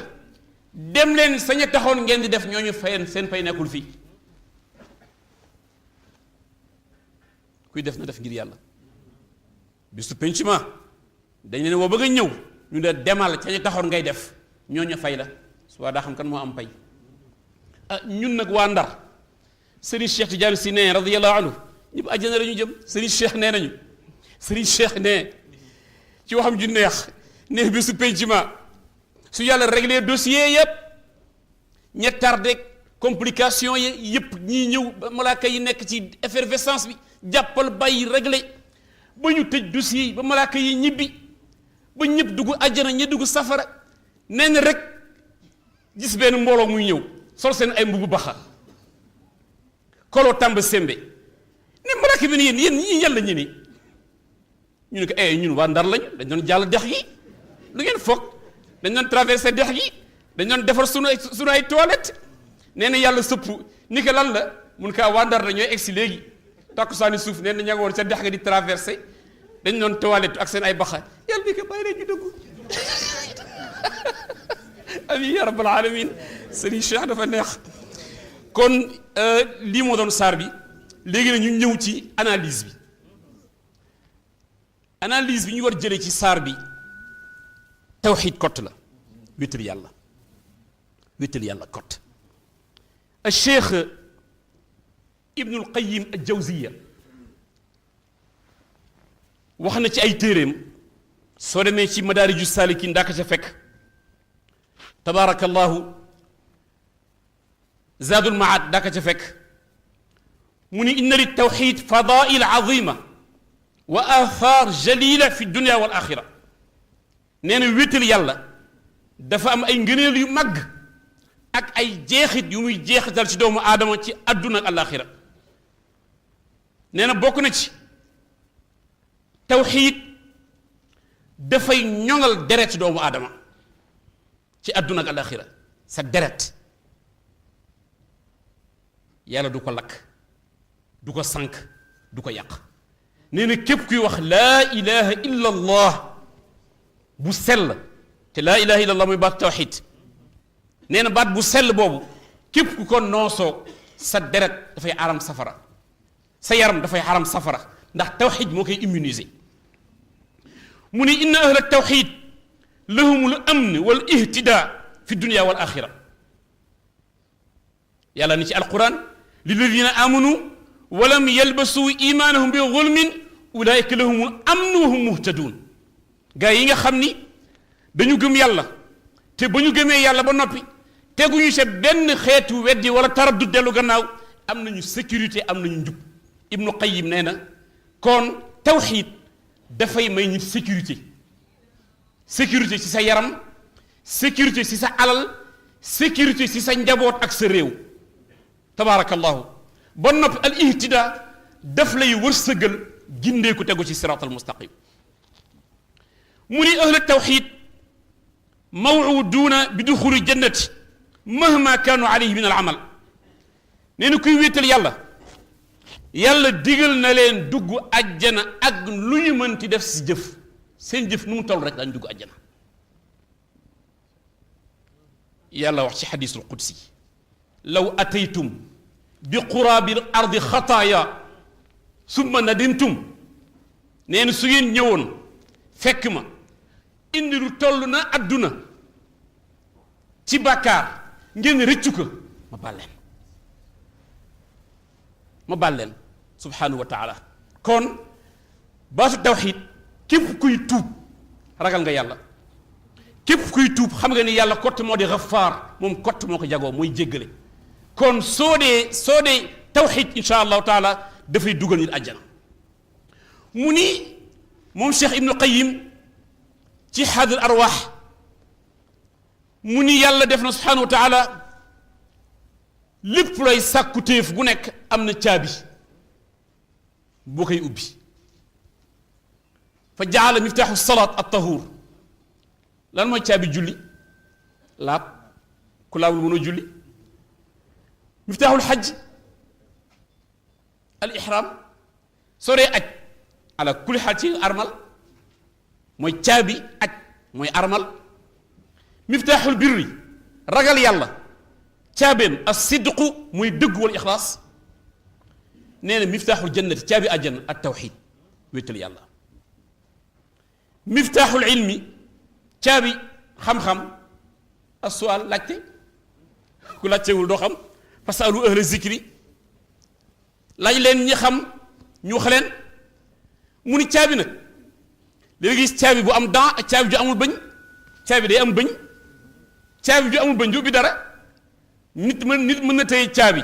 dem leen sañ a taxoon ngeen di def ñooñu fayen seen fay nekkul fii kuy def na def ngir yàlla bisu penc ma dañ leen woo bëgg a ñëw ñu de demal ca ñu taxoon ngay def ñooñu fay la su waa daa xam kan moo am pay ñun nag waa Ndar Serigne Cheikh Tidiane Sy ne radiyallahu anhu ñëpp àjjana la ñu jëm Serigne Cheikh nee nañu Serigne Cheikh ne ci waxam ju neex ne bi su penc ma su yàlla réglé dossier yëpp ña tardé complication yi yëpp ñii ñëw ba malaaka yi nekk ci effervescence bi jàppal bàyyi réglé ba ñu tëj dossier yi ba malaaka yi ñibbi ba ñëpp dugg àjjana ñi dugg safara nee na rek gis benn mbooloo muy ñëw sol seen ay mbubu baxa koloo tàmb sembe ne malaaka bi ne yéen ñii yàlla ñi ni ñu ne ko ñun waa Ndar lañu dañ doon jàll dex gi lu ngeen foog dañ doon traversé dex gi dañ doon defar sunu ay toilette nee na yàlla sëpp ni ko lan la mun kaa waa Ndar dañooy egsi léegi takkusaani suuf nee na ña nga woon sa dex ga di traversé dañ doon toilette ak seen ay baxa yàlla ni ko bàyyi leen ñu dugg amin ya rabbal alamin sëriñ Cheikh dafa neex kon lii moo doon saar bi léegi na ñu ñëw ci analyse bi ñu war jëlee ci saar bi tawxiid kott la wéetal yàlla kott al cheikh ibnul qayim al jawziya wax na ci ay téeréem soo demee ci madaariju saalikin ndaaka ca fekk tabaarakallahu zaadul maad ndaaka ca fekk mu ni inna li tawxiid fadaa'il azima wa athar jalila fi dunia wal axira nee na wéetal yàlla dafa am ay ngëneel yu màgg ak ay jeexit yu muy jeexital ci doomu aadama ci àdduna ak alaxira nee na bokk na ci tawxiid dafay ñoŋal deret doomu aadama ci àdduna ak alaxira sa deret yàlla du ko lakk du ko sànk du ko yàq nee na képp kuy wax laa ilaha illa allah bu sell te laa ilaha illa allah mooy baat tawxid nee na baat bu sell boobu képp ku ko noosoo sa deret dafay aram safara sa yaram dafay aram safara ndax tawxid moo koy immuniser mu ne inna ahla tawxid lahumul amn wal ihtida fi dunia wal axira yàlla ni ci alquran lilladina amanu walam yalbasu imaanahum bi zulmin ulaayika lahumul amnu wa hum muhtadun gaa yi nga xam ni dañu gëm yàlla te ba ñu gëmee yàlla ba noppi teguñu se benn xeetu weddi wala taraddud dellu gannaaw am nañu sécurité am nañu njub ibnu qayim nee na kon tawxiid dafay may nit sécurité ci sa yaram sécurité ci sa alal sécurité ci sa njaboot ak sa réew tabaarakallahu ba noppi al ihtida daf lay wërsëgal gindeeku tegu ci siraatal mustaqim mu ni ahla tawxid mawuduuna bi duxuli jannati mahma kaanu alayhi min al amal nee na kuy wéetal yàlla digal na leen dugg ajjana ak lu ñu mënti def si jëf seen jëf nu mu toll rek daañu dugg ajjana yàlla wax ci xadiisul qudsi law ataytum bi quraabil ardi xataaya summa nadimtum nee na su ngeen ñëwoon fekk ma indi lu toll na adduna ci bàkkaar ngeen rëccu ko ma baal leen subhanahu wa taala kon baatu tawxiid képp kuy tuub ragal nga yàlla képp kuy tuub xam nga ni yàlla kott moo di xafaar moom kott moo ko jagoo mooy jéggale kon soo dee tawxiid insha allahu taala dafay dugal nit àjjana mu ni moom Cheikh Ibnu Qayyim ci Haadul Arwaax mu ni yàlla def na subhanahu wa taala lépp lay sàkku téef gu nekk am na caabi boo koy ubbi fa jaala miftaaxu salaat at tahuur lan mooy caabi julli laab ku laabul mënoo julli miftaaxul xaj al ihram soo dee aj ala kulli xaal ci armal mooy caabi aj mooy armal miftaaxul birri ragal yàlla caabeem as-sidqu muy dëgg wal ixlaas nee na miftaaxul jannati caabi àjjana at tawxiid wéetal yàlla miftaaxul ilmi caabi xam-xam as-su'aal laajte ku laajtewul doo xam fasalu ahla zikri laaj leen ñi xam ñu wax leen mu ni caabi nag léegi gis caabi bu am dent ak caabi ju amul bëñ caabi day am bëñ caabi ju amul bëñ du ubbi dara nit mën na tey caabi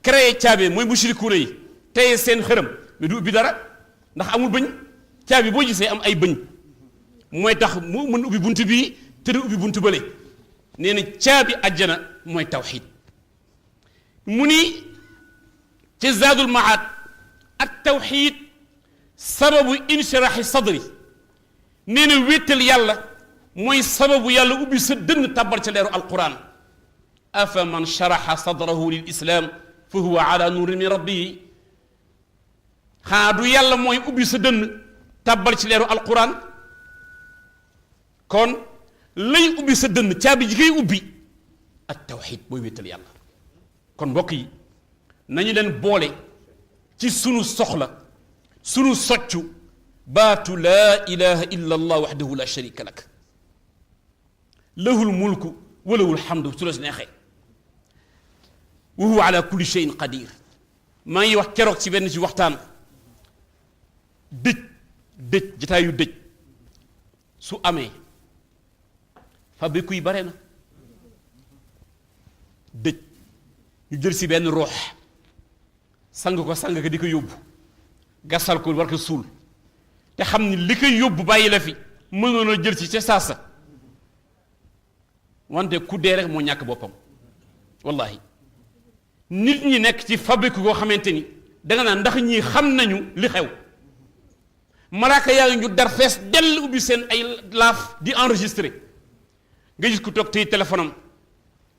créé caabi mooy mushrikuuna yi tey seen xërëm mais du ubbi dara ndax amul bëñ caabi boo gisee am ay bëñ mooy tax mu mën ubbi bunt bii te du ubbi bunt bële nee na caabi àjjana mooy tawxiid mu ni ci zaadul maad at tawxiid sababu inshiraxi sadri nee na wéetal yàlla mooy sababu yàlla ubbi sa dënn tàbbal ca leeru alquran afa man sharaxa sadrahu lil islam fa huwa ala nuurin min rabbihi xanaa du yàlla mooy ubbi sa dënn tàbbal ci leeru alquran kon lay ubbi sa dënn caabi ji koy ubbi at tawxiid mooy wéetal yàlla kon mbokk yi nañu leen boole ci sunu soxla sunu soccu baatu laa ilaha illa allah waxdahu la sharika lak lahul mulku wa lahul hamdu su la si neexee wa huwa ala kulli shay'in qadir maa ngi wax keroog ci benn ci waxtaan dëj jataayu dëj su amee fabriku yi bare na dëj ñu jël si benn roox sang ko di ko yóbbu gasal ko war ko suul te xam ni li koy yóbbu bàyyi la fi mënoon a jël si ca saasa wante ku dee rek moo ñàkk boppam wallahi nit ñi nekk ci fabrique koo xamante ni danga naan ndax ñii xam nañu li xew malaaka yaa ngi ñu dar fees dell ubbi seen ay laaf di enregistré nga gis ku toog tey téléphone am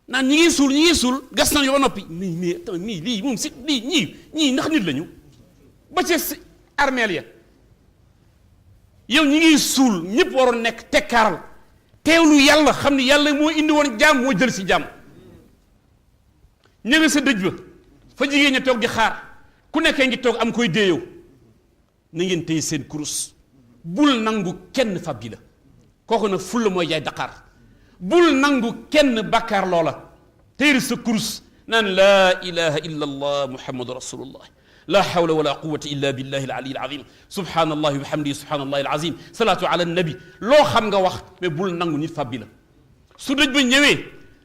naan ñi ngi suul gas nañu ba noppi nii lii moom si lii ñii ndax nit lañu ba ca si armeel ya yow ñi ngi suul ñëpp waroon nekk tekkaaral teewlu yàlla xam ni yàlla moo indi woon jaam moo jël si jaam ñëwee sa dëj ba fa jigéen ña toog di xaar ku nekkee ngi toog am koy déeyow na ngeen téye seen kurus bul nangu kenn fab gi la kooku nag fulla mooy jaay daqaar bul nangu kenn bàkkaar loola téeri sa kurus naan laa ilaha illa allah muhammadu rasulullah la hawla wala quwwata illa billahi al-ali al-azim subhanallahi wa bihamdihi subhanallahi al-azim salatu ala nabi loo xam nga wax mais bul nangu nit fab bi la su dëj ba ñëwee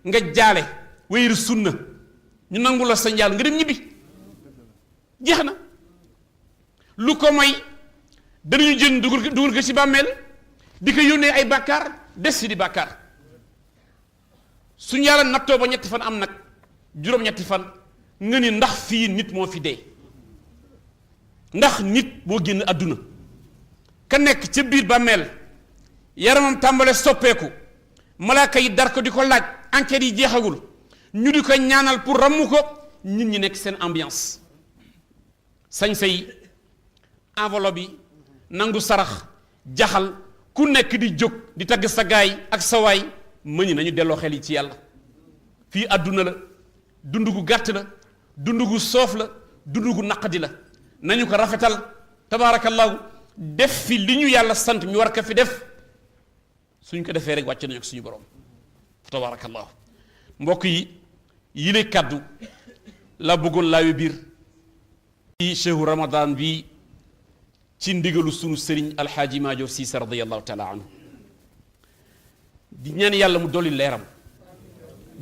nga jaale wéyru sunna ñu nangu la sa njaal nga dem ñibbi jeex na lu ko may danañu jën dugal ko ci bàmmeel di ko yónnee ay bàkkaar des ci di bàkkaar suñu yàlla nattoo ba ñetti fan am nag juróom-ñetti fan nga ni ndax fii nit moo fi dee ndax nit moo génn àdduna ka nekk ca biir bàmmeel yaramam tàmbale soppeeku malaaka yi dar ko di ko laaj enquête yi jeexagul ñu di ko ñaanal pour ramm ko nit ñi nekk seen ambiance sañ say enveloppe yi nangu sarax jaxal ku nekk di jóg di tagg sa gaay ak sa waay mëñi nañu delloo xel yi ci yàlla fii àdduna la dund gu gàtt la dund gu soof la dund gu naqadi la nañu ko rafetal tabaarakallahu def fi li ñu yàlla sant ñu war ko fi def suñ ko defee rek wàcc nañu ak suñu borom tabaarakallahu mbokk yi yile kàddu la bëggoon laawe biir ci shahru ramadan bi ci ndigalu sunu sëriñ alxaaji Maajoor Siise radiyallahu taala anhu di ñaan yàlla mu dolli leeram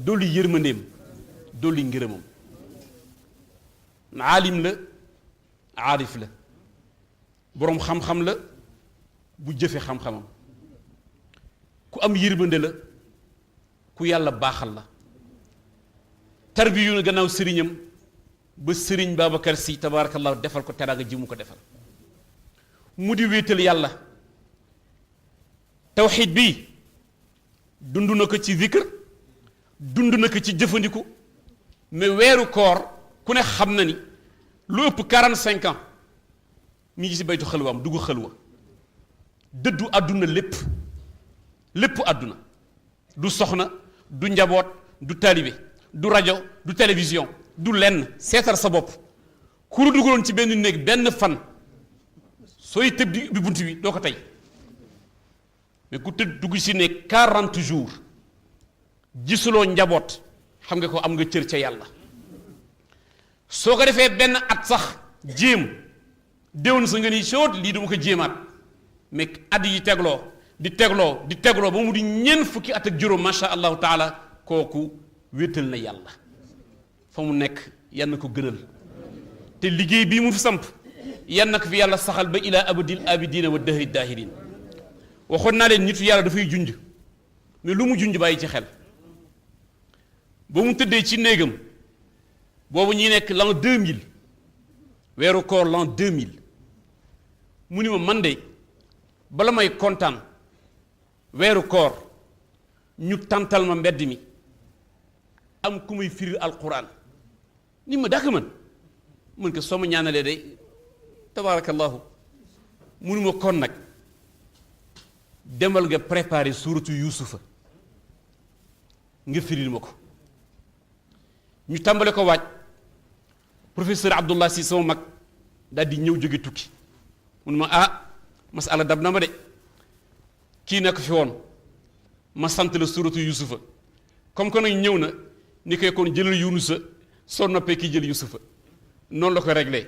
dolli yërmandeem dolli ngërëmam aalim la aarif la boroom xam-xam la bu jëfe xam-xamam ku am yërmande la ku yàlla baaxal la tarbiyu na gannaaw sëriñam ba sëriñ Babacar Si tabaarakallahu defal ko teraanga ji mu ko defal mu di wéetal yàlla tawxiid bi dund na ko ci zikr dund na ko ci jëfandiku mais weeru koor ku ne xam na ni lu ëpp 45 ans mi ngi ci baytu xëlwaam dugg xëlwa dëddu àdduna lépp àdduna du soxna du njaboot du taalibe du rajo du télévision du lenn seetal sa bopp ku la dugaloon ci benn néeg benn fan sooy tëb di ubbi bunt bi doo ko tey mais ku tëdd dugg ci néeg 40 jours gisuloo njaboot xam nga ko am nga cër ca yàlla soo ko defee benn at sax jéem déwén sa nga ni soot lii duma ko jéemaat mais at yi tegloo di tegloo ba mu di ñeent fukki at ak juróom masha allahu taala kooku wéetal na yàlla fa mu nekk yan na ko gënal te liggéey bii mu fi samp yan na ko fi yàlla saxal ba ilaa abadil abidina wa dahri dahirin waxoon naa leen nitu yàlla dafay junj mais lu mu junj bàyyi ci xel ba mu tëddee ci néegam boobu ñuy nekk l'an 2000 weeru koor l'an 2000 mu ni ma man de bala may kontaan weeru koor ñu tantal ma mbedd mi am ku may firil alquran ni ma dàkk mën ko soo ma ñaanalee de tabaarakallahu munu ma kon nag demal nga préparer suuratu yuusufa nga firil ma ko ñu tàmbale ko waaj professeur Abdullah si sama mag daal di ñëw jóge tukki mun ma masala dab na ma de kii nekk fi woon ma sant la suuratu yuusufa comme que nag ñëw na ni koy kon jëlal yunusa soo noppee kii jël yuusufa noonu la ko réglé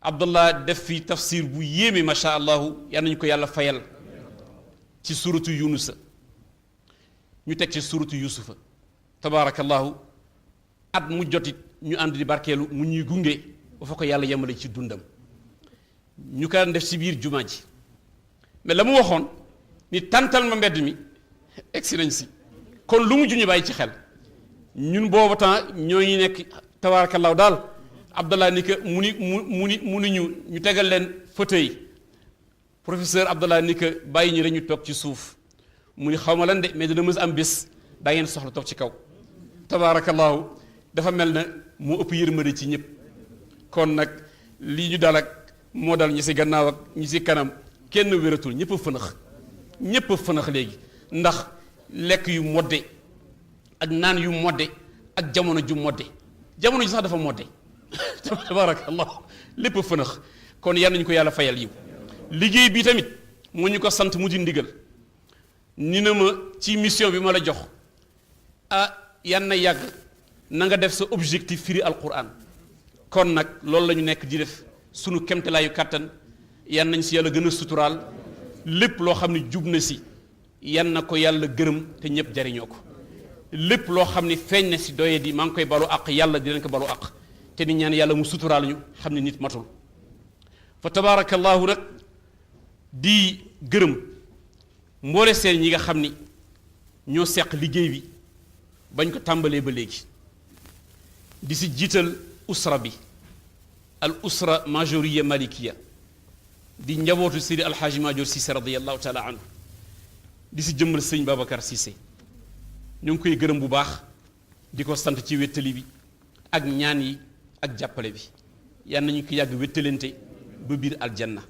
Abdullah def fi tafsir bu yéeme macha allahu yal nañu ko yàlla fayal ci suuratu yunusa ñu teg ci suuratu yuusufa tabaarakallahu at mu jotit ñu ànd di barkeelu mu ñuy gunge ba fa ko yàlla yemale ci dundam ñu ko def ci biir jumaa ji mais la mu waxoon ni tantal ma mbedd mi egsi nañ si kon lu mu juñu bàyyi ci xel ñun boobu temps ñooñu nekk tabaarakallahu daal Abdallah ni que mu ni ñu tegal leen fauteuil professeur Abdallah ni que bàyyi ñu dañu toog ci suuf mu ni xaw ma lan de mais dina mës am bés daa ngeen soxla toog ci kaw tabaarakallahu dafa mel na moo ëpp yërmande ci ñëpp kon nag lii ñu dal ak moo dal ñi si gannaaw ak ñi si kanam kenn wératul ñëpp a fënax léegi ndax lekk yu modde ak naan yu modde ak jamono ju modde jamono ji sax dafa modde tabarakallah lépp a fënax kon yal nañu ko yàlla fayal yiw liggéey bi tamit moo ñu ko sant mu di ndigal ni na ma ci mission bi ma la jox yan na yàgg na nga def sa objectif firi alquran kon nag loolu la ñu nekk di def sunu kemtalaayu kàttan yan nañ si yàlla gën a suturaal lépp loo xam ne jub na si yan na ko yàlla gërëm te ñëpp jariñoo ko lépp loo xam ne feeñ na si doye di maa ngi koy balu àq yàlla di leen ko balu àq te ni ñaan yàlla mu suturaal ñu xam ne nit matul fa tabaarakallahu nag di gërëm mboole seen ñi nga xam ni ñoo seq liggéey bi bañ ko tàmbalee ba léegi di si jiital usra bi al usra majoriya malikiya di njabootu Seydi Alxaaji Maajoor Cissé radiallahu taala anhu di si jëmmal sëñ Babacar Cissé ñu ngi koy gërëm bu baax di ko sant ci wéttali bi ak ñaan yi ak jàppale bi yal nañu ko yàgg wéttalante ba biir aljanna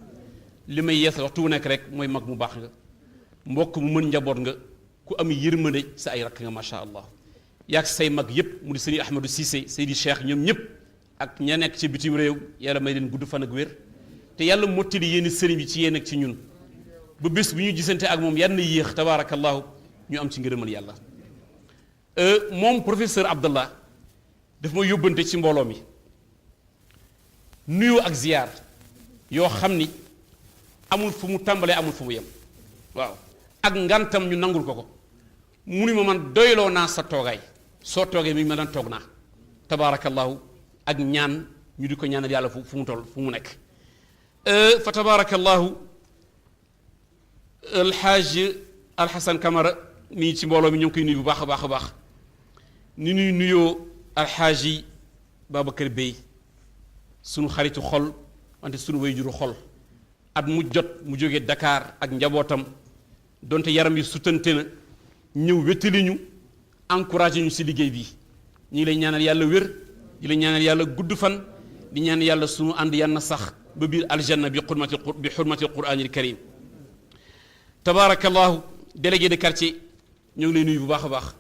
li may yees waxtu wu nekk rek mooy mag mu baax nga mbokk mu mën njaboot nga ku am yërmande sa ay rakk nga macha allah yaag say mag yépp mu di sëñ Ahmadou Cissé Seydi Cheikh ñoom ñëpp ak ña nekk ci bitim réew yàlla may leen gudd fan ak wér te yàlla mottali yéen sëriñ bi ci yéen ak ci ñun ba bés bu ñu gisante ak moom yàlla na yéex tabaarakallahu ñu am ci ngërëmal yàlla moom professeur Abdallah daf ma yóbbante ci mbooloo mi nuyoo ak ziyaar yoo xam ni amul fu mu tàmbalee amul fu mu yem waaw ak ngantam ñu nangul ko mu ni ma man doyloo naa sa toogaay soo toogee mi ma daan toog naa tabaarakallahu ak ñaan ñu di ko ñaanal yàlla fu mu toll fu mu nekk fa tabaarakallahu alxaaj alxasan Camara mii ci mbooloo mi ñu ngi koy nuyu bu baax a baax a baax ni ñuy nuyoo alxaaji Babacar Bey sunu xaritu xol wante sunu wayjuru xol at mu jot mu jógee Dakar ak njabootam donte yaram yi sutante na ñëw wéttali ñu encouragé ñu si liggéey bi ñu ngi lay ñaanal yàlla wér di la ñaanal yàlla gudd fan di ñaan yàlla sunu ànd yann sax ba biir aljanna bi xurmati quraanil karim tabaarakallahu délégué de quartier ñoo ngi lay nuyu bu baax a baax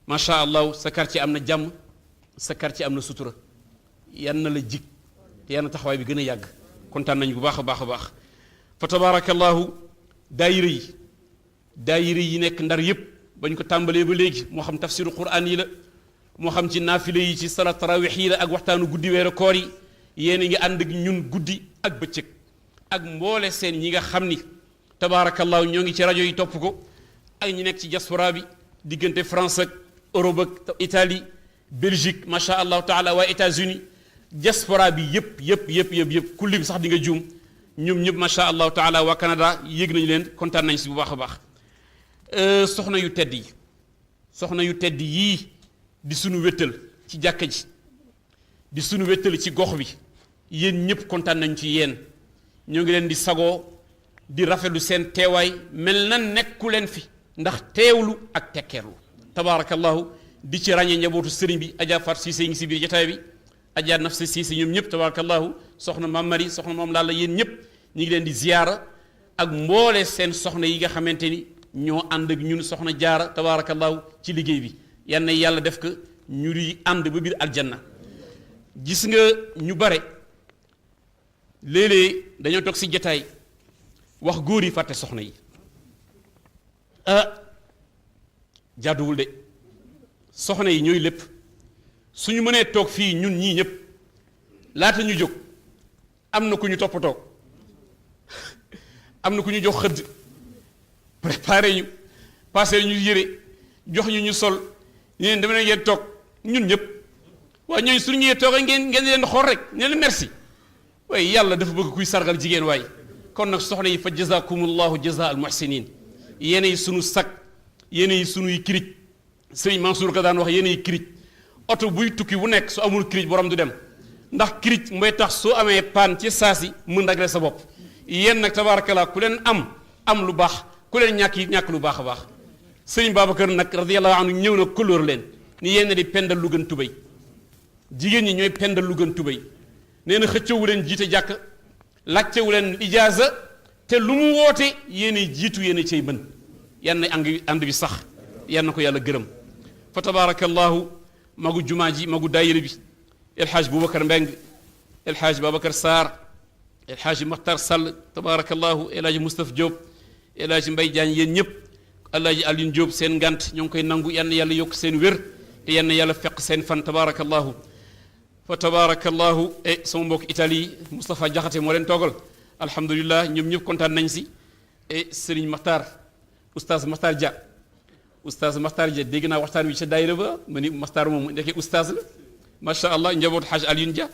macha allah sa quartier am na jàmm sa quartier am na sutura yan na la jig te yan na taxawaay bi gën a yàgg kontaan nañu bu baax a baax a baax fa tabaarakallahu daayira yi nekk ndar yépp bañ ko tàmbalee ba léegi moo xam tafsiru quraan yi la moo xam ci naafile yi ci salat tarawix yi la ak waxtaanu guddi weeru koor yi yéen a ngi ànd ak ñun guddi ak bëccëg ak mboole seen ñi nga xam ni tabaarakallaahu ñoo ngi ci rajo yi topp ko ak ñi nekk ci diaspora bi diggante France ak Europe ak Italie Belgique macha allahu taala waa États-Unis diaspora bi yëpp ku lim sax di nga juum ñoom ñëpp macha allahu taala waa Canada yéeg nañu leen kontaan nañ si bu baax a baax soxna yu tedd yii di sunu wéttal ci jàkka ji di sunu wéttal ci gox bi yéen ñëpp kontaan nañ ci yéen ñoo ngi leen di sagoo di rafetlu seen teewaay mel na nekku leen fi ndax teewlu ak tekkeerlu tabaarakallahu di ci ràññee njabootu sëriñ bi Adja Fatou Cissé ngi si biir jotaay bi Adja Nafsa Cissé ñoom ñëpp tabaarakallahu soxna Mam Mari soxna moom laal la yéen ñëpp ñu ngi leen di ziyaara ak mboole seen soxna yi nga xamante ni ñoo ànd ak ñun soxna jaara tabaarakallahu ci liggéey bi yal na yàlla def ko ñu di ànd ba biir aljanna gis nga ñu bare léeg-léeg dañoo toog si jotaay wax góor yi fàtte soxna yi jàdduwul de soxna yi ñooy lépp suñu mënee toog fii ñun ñii ñëpp laata ñu jóg am na ku ñu toppatoo am na ku ñu jox xëdd préparé ñu passé ñu yére jox ñu sol ñeen dama ne ngeen toog ñun ñëpp waaye ñooñu suñu ñëwee toog ngeen leen xool rek ne leen merci waaye yàlla dafa bëgg kuy sargal jigéen waaye kon nag soxna yi fa jazakumullahu jaza al muhsinin yéenay sunu sag yéenay sunuy kirij sëriñ Mansour ka daan wax yéenay kirij oto buy tukki bu nekk su amul kirij borom du dem ndax kirij mooy tax soo amee paan ci saasi mën régler sa bopp yéen nag tabarakallah ku leen am lu baax ku leen ñàkk lu baax a baax sëriñ Babacar nag radiyallahu anhu ñëw na couleur leen ni yéen di pendal lu gën tubéy jigéen ñi ñooy pendal lu gën tubéy nee na xëccëwu leen jiite jàkk laajtewu leen ijaaza te lu mu woote yéenay jiitu yéen cay mën yan na ànd bi sax yan na ko yàlla gërëm fa tabarakallahu magu jumaa ji magu daayira bi El Hadj Boubacar Mbeng El Hadj Babacar Sarr El Hadj Makhtar Sall tabarakallahu El Hadj Moustapha Diop El Hadj Mbaye Diagne yéen ñëpp El Hadj Alioune Diop seen ngant ñoo ngi koy nangu yan na yàlla yokk seen wér te yan na yàlla fekk seen fan tabarakallahu fa tabarakallahu sama mbokk Italie Moustapha Diakhaté moo leen toogal alhamdulilah ñoom ñëpp kontaan nañ si Serigne Makhtar oustaz Makhtar Dia dégg naa waxtaan wi ca daayira ba ma ni Makhtar moom ndeke oustaz la macha allah njabootu Hadj Alioune Dia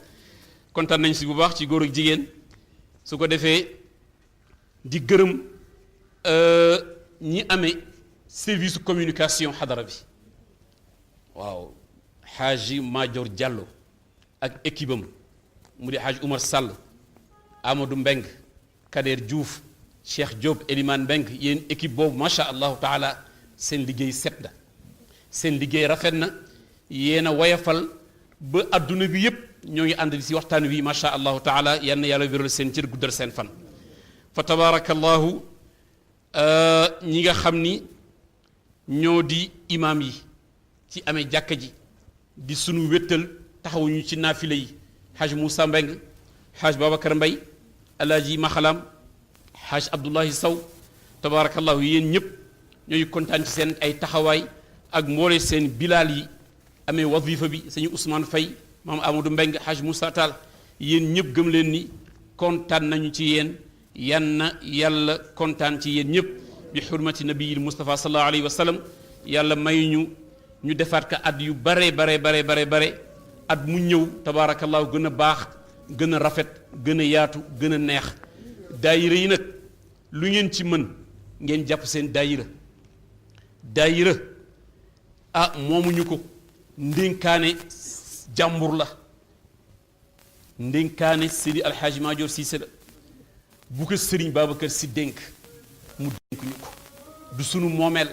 kontaan nañ si bu baax ci góor ak jigéen su ko defee di gërëm ñi amee service communication xadara bi waaw Hadji Madior Diallo ak équipe am mu di Hadj Oumar Sall Amadou Mbeng Kader Diouf Cheikh Diop Elimane Mbeng yéen équipe boobu macha allahu taala seen liggéey set na seen liggéey rafet na yéen a woyafal ba adduna bi yépp ñoo ngi ànd si waxtaan wi macha allahu taala yal na yàlla wéral seen cër guddal seen fan fa tabarakallahu ñi nga xam ni ñoo di imaam yi ci amee jàkka ji di sunu wéttal taxawuñu ci naafile yi Haj Moussa Mbeng Haj Babacar Mbay Alaaji Maxalam Haj Abdullahi Saw tabarakallahu yéen ñëpp ñooy kontaan ci seen ay taxawaay ak mboole seen bilaal yi amee wazifa bi sëñ Ousmane Faye maam Amadou Mbeng Haj Moussa Tall yéen ñëpp gëm leen ni kontaan nañu ci yéen yan na yàlla kontaan ci yéen ñëpp bi xurmati nabiyil Mustafa sallallahu alayhi wa sallam yàlla may ñu defaat ka at yu bare at mu ñëw tabaarakallaahu gën a baax gën a rafet gën a yaatu gën a neex daayira yi nag lu ngeen ci mën ngeen jàpp seen daayira moomuñu ko ndénkaane jàmbur la ndénkaane Seydi Alxaaji Maajoor Siise la bu ko Sëriñ Babacar Si dénk mu dénk ñu ko du sunu moomeel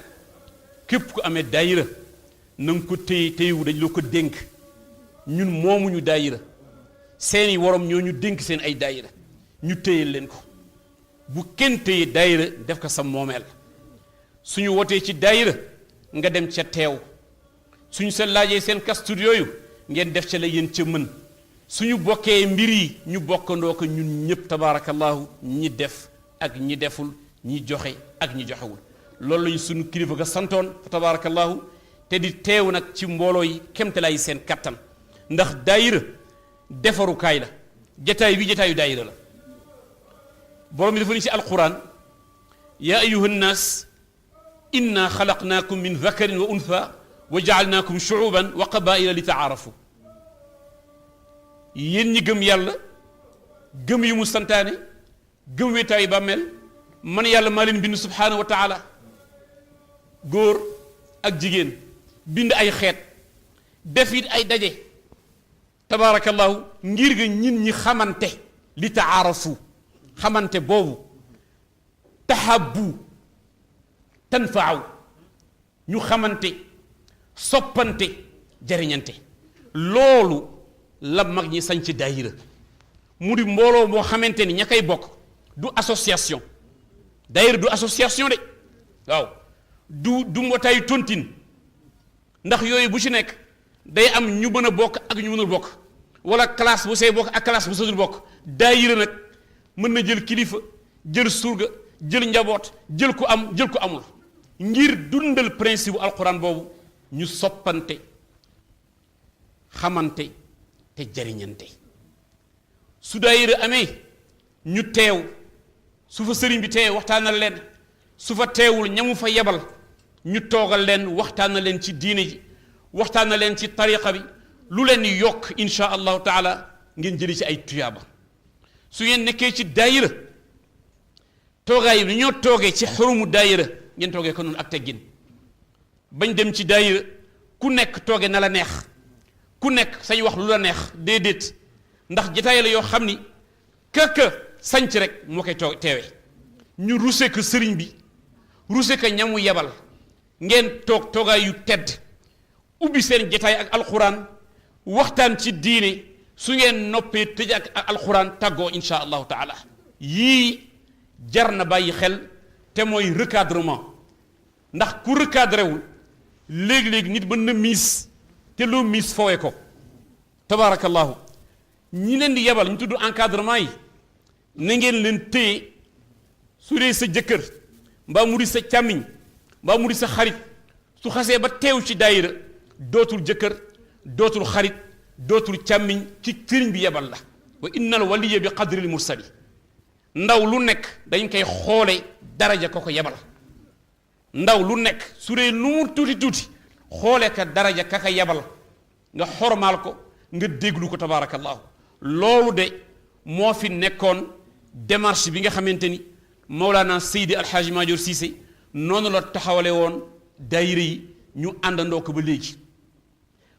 képp ku amee daayira na nga ko téyewu dañ la ko dénk ñun moomuñu daayira seeni worom ñoo ñu dénk seen ay daayira ñu téye leen ko bu kenn téye daayira def ko sa moomeel suñu wotee ci daayira nga dem ca teew suñu sa laajee seen kastur yooyu ngeen def ca la yéen ca mën suñu bokkee mbir yi ñu bokkandoo ko ñun ñëpp tabaarakallaahu ñi def ak ñi deful ñi joxe ak ñi joxewul loolu lañu suñu kilifa ga santoon fa tabaarakallaahu te di teew nag ci mbooloo yi kemtalaay seen kattan ndax daayira defarukaay la jataay bi jataayu daayira la borom bi dafa ni ci alquran yaa ayuha nnaas inna xalaqnaakum min dakarin wa untha wa jaalnaakum shuuban wa qabaila li taarafu yéen ñi gëm yàlla gëm yu mu santaane gëm wéetaayu bàmmeel man yàlla maa leen bind subhaanahu wa taala góor ak jigéen bind ay xeet def it ay daje tabaarakallahu ngir nga ñin ñi xamante li taarafu xamante boobu tahabbu tanfaaw ñu xamante soppante jariñante loolu la mag ñi sañ ci daayira mu di mbooloo moo xamante ni ña koy bokk du association daayira du association de waaw du mbootaayu tontine ndax yooyu bu ci nekk day am ñu mën a bokk ak ñu mënul bokk wala classe bu say bokk ak classe bu sëdul bokk daayira nag mën na jël kilifa jël surga jël njaboot jël ku am jël ku amul ngir dundal principe bu alquran boobu ñu soppante xamante te jariñante su daayira amee ñu teew su fa sëriñ bi teew waxtaanal leen su fa teewul ñamu fa yebal ñu toogal leen waxtaanal leen ci diine ji waxtaanal leen ci tariqa bi lu leen yokk insha allahu taala ngeen jëli ci ay tuyaaba su ngeen nekkee ci daayira toogaay yi ñoo toogee ci xurumu daayira ngeen toogee ko noonu ak teggin bañ dem ci daayira ku nekk tooge na la neex ku nekk sañ wax lu la neex déedéet ndax jataay la yoo xam ni kaka sanc rek moo koy teewe ñu ruse ko sëriñ bi ruse ko ñamu yebal ngeen toog toogaay yu tedd ubbi seen jataay ak alxuraan waxtaan ci diine su ngeen noppee tëj ak alxuraan tàggoo insha allahu taala yii jar na bàyyi xel te mooy recadrement ndax ku recadré wul léegi-léegi nit mën na miis te loo miis foowe ko tabaarakallahu ñi leen di yebal ñu tudd encadrement yi na ngeen leen téye su dee sa jëkkër mbaa mu di sa càmmiñ mbaa mu di sa xarit su xasee ba teew ci daayira dootul jëkkër dootul xarit dootul càmmiñ ci sëriñ bi yebal la wa innal waliya bi qadril mursali ndaw lu nekk dañ koy xoole daraja ko ko yebal ndaw lu nekk su dee lu mu tuuti tuuti xoole ka daraja ka ka yebal nga xormaal ko nga déglu ko tabaarakallahu loolu de moo fi nekkoon démarche bi nga xamante ni Mawlana Seydi Alxaaji Maajoor Siise noonu la taxawale woon daayira yi ñu àndandoo ko ba léegi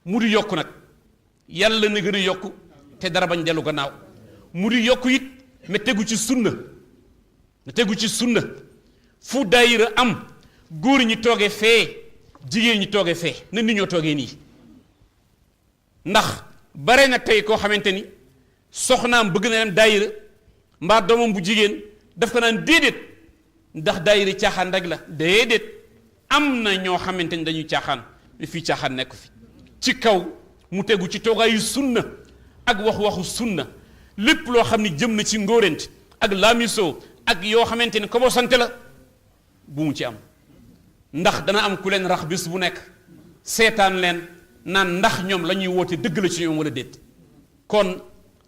mu di yokku nag yàlla na gën a yokku te dara bañ dellu gannaaw mu di yokku it mais tegu ci sunna na tegu ci sunna fu daayira am góor ñi toogee fee jigéen ñi toogee fee na nit ñoo toogee nii ndax bare na tey koo xamante ni soxnaam bëgg na leen daayira mbaa doomam bu jigéen daf ko naan déedéet ndax daayira caaxaan rek la déedéet am na ñoo xamante ni dañuy caaxaan mais fii caaxaan nekk fi ci kaw mu tegu ci toogaayu sunna ak waxu sunna lépp loo xam ni jëm na ci ngóorent ak laamisoo ak yoo xamante ni ko boo sante la bu mu ci am ndax dana am ku leen rax bis bu nekk seetaan leen naan ndax ñoom la ñuy woote dëgg la ci ñoom wala déet kon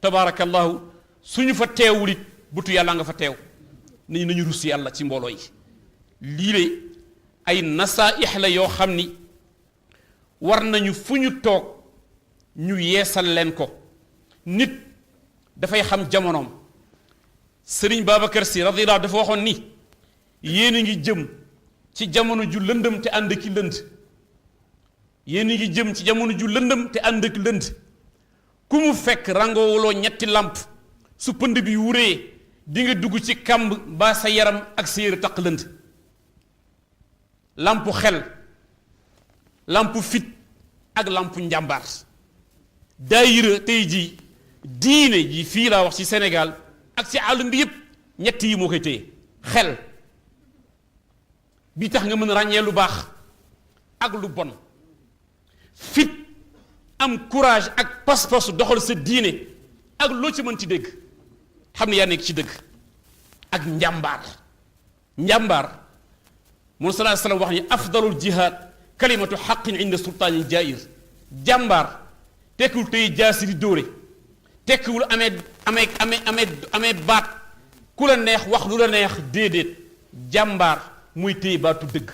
tabaarakallahu suñu fa teewul it butu yàlla nga fa teew nañu rus yàlla ci mbooloo yi lii de ay nasaa'ix la yoo xam ni war nañu fu ñu toog ñu yeesal leen ko nit dafay xam jamonoom sëriñ Babacar Si radiyallahu dafa waxoon ni yéen a ngi jëm ci jamono ju lëndëm te ànd ki lënd yéen a ngi jëm ci jamono ju lëndëm te ànd ak lënd ku mu fekk rangoowuloo ñetti làmp su pënd bi wuree di nga dugg ci kàmb mbaa sa yaram ak sa yére taq lënd làmpu xel làmpu fit ak làmpu njàmbaar daayira tey jii diine ji fii laa wax ci Sénégal ak ci àll bi yépp ñett yi moo koy téye xel bi tax nga mën a ràññee lu baax ak lu bon fit am courage ak pas-pas doxal sa diine ak loo ci mën ci dégg xam ne yaa nekk ci dëgg ak njàmbaar moom sallallahu alayhi wasallam wax ni afdalul jihad kalimatu xaqin inda sultaanin jair jàmbaar tekkiwul tey jaasi di dóore tekkiwul amee baat ku la neex wax lu la neex déedéet jàmbaar muy téye baatu dëgg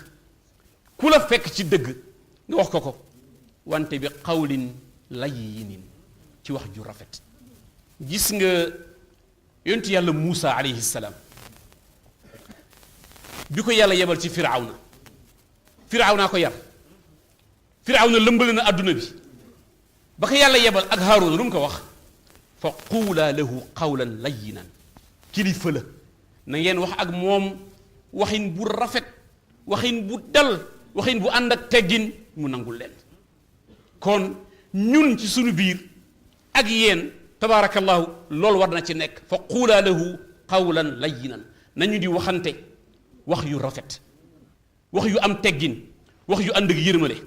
ku la fekk ci dëgg nga wax ko wante bi qawlin layyin ci wax ju rafet. gis nga yonent yàlla Muusa alayhi salaam bi ko yàlla yebal ci firawna ko yar firawna lëmbal na àdduna bi ba ko yàlla yebal ak Haaruna lu mu ko wax fa quulaa lahu qawlan layyinan kilifa la na ngeen wax ak moom waxin bu rafet waxin bu dal waxin bu ànd ak teggin mu nangul leen. kon ñun ci sunu biir ak yéen tabaarakallahu loolu war na ci nekk fa quulaa lahu qawlan layyinan nañu di waxante wax yu rafet wax yu am teggin wax yu ànd ak yërmale.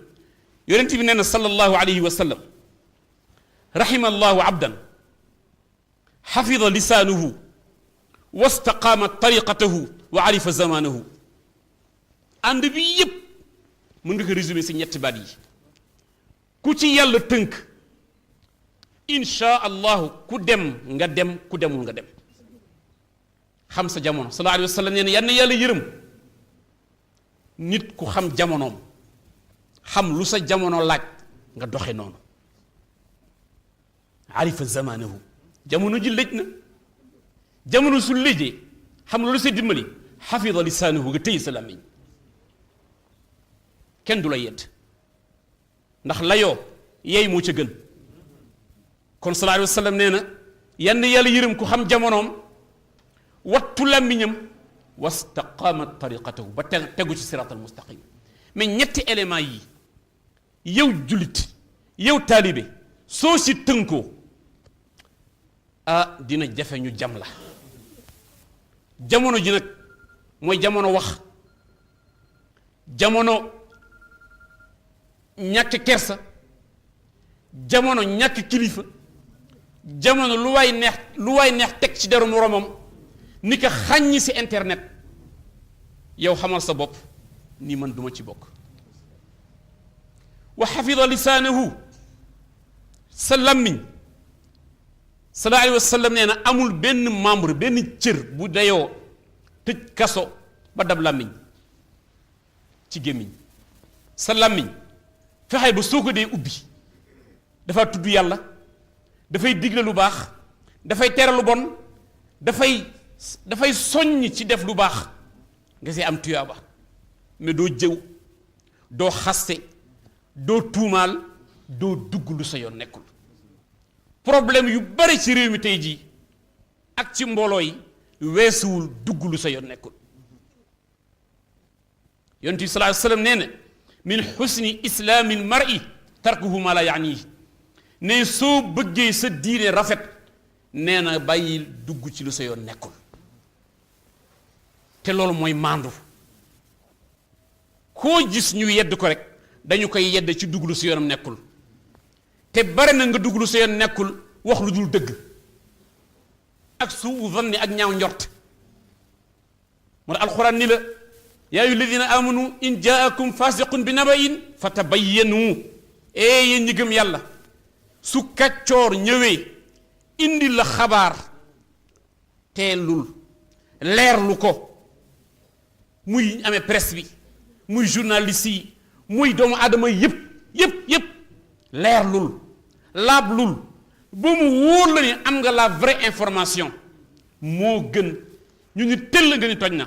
yonent bi nee na sallallahu alayhi wa sallam rahima allahu abdan xafida lisaanuhu wastaqaama tariqatahu wa arifa zamanahu. ànd bi yépp mën nga ko résumé si ñetti baat yi ku ci yàlla tënk insha allahu ku dem nga dem ku demul nga dem. xam sa jamono sallallahu alayhi wa sallam nee na yal na yàlla yërëm nit ku xam jamonoom xam lu sa jamono laaj nga doxe noonu. arifa zamanahu jamono ji lëj na jamono su lëjee xam lu sa dimbali xafida lisaanahu nga tëye sa làmmiñ kenn du la yedd ndax layoo yeey moo ca gën. kon sallallahu alayhi wa sallam nee na yal na yàlla yërëm ku xam jamonoom wattu làmmiñam wastaqaama tariqatahu ba tegu ci siraatal mustaqim. mais ñetti éléments yi yow jullit yow taalibe soo si tënkoo dina jafe ñu jam la. jamono ji nag mooy jamono wax jamono ñàkk kersa jamono ñàkk kilifa jamono lu waay neex teg ci deru moromam ni ko xàññi si internet. yow xamal sa bopp ni man duma ci bokk. wa xafida lisaanahu sa làmmiñ sallallahu alayhi wa sallam nee na amul benn membre benn cër bu dayoo tëj kaso ba dab làmmiñ ci gémmiñ. sa làmmiñ fexe ba soo ko dee ubbi dafa tudd yàlla dafay digle lu baax dafay tere lu bon dafay soññ ci def lu baax nga see am tuyaaba. mais doo jëw doo xaste doo tuumaal doo dugg lu sa yoon nekkul. problème yu bari ci réew mi tey jii ak ci mbooloo yi weesuwul dugg lu sa yoon nekkul. yonent bi sallallahu alayhi wa sallam nee na min xusni islaamil mar'i tarkuhu ma la yaanihi ne soo bëggee sa diine rafet nee na bàyyi dugg ci lu sa yoon nekkul. te loolu mooy maandu. koo gis ñu yedd ko rek dañu koy yedd ci dugg lu sa yoonam nekkul. te bare na nga dugg lu sa yoon nekkul wax lu dul dëgg ak suu zanni ak ñaaw njort. moo tax alxuraan ni la yaa ayyuha alladina amanu in jaakum fasiqun bi nabain fatabayyanu yéen ñi gëm yàlla su kàccoor ñëwee indi la xabaar teelul leerlu ko muy amee presse bi muy journaliste yi muy doomu aadama yépp leerlul laablul ba mu wóor la ni am nga la vraie information moo gën ñu ni tëll nga ni toj na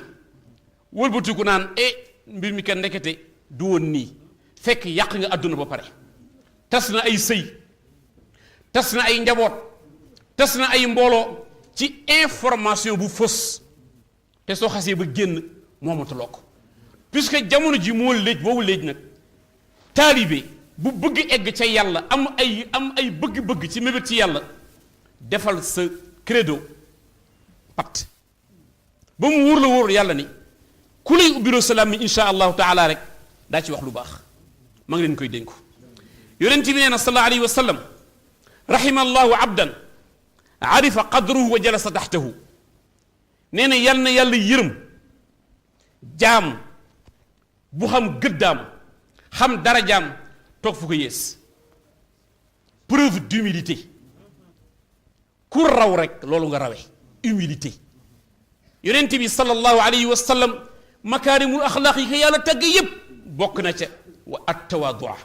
wëlbatiku naan mbir mi kenn ndekete du woon nii fekk yàq nga àdduna ba pare. tas na ay sëy tas na ay njaboot tas na ay mbooloo ci information bu fës te soo xasee ba génn moomatuloo ko puisque jamono ji moo léej boobu léej nag taalibe bu bëgg egg ca yàlla am ay bëgg-bëgg ci mébét ci yàlla defal sa credo pat ba mu wóor la wóor yàlla ni ku lay ubbiloo salaam mi insha allahu taala rek daa ci wax lu baax. ma ngi leen koy dénku yonent bi nee na sallallahu alayhi wa sallam rahima allahu abdan arifa qadruhu wa jalasa taxtahu nee na yal na yàlla yërëm jaam bu xam gëddaam xam darajaam toog fu ko yées. preuve d'humilité ku raw rek loolu nga rawee humilité yonent bi sallallahu alayhi wa sallam makaarimul axlaaq yi ko yàlla tagg yépp bokk na ca wa at tawaadua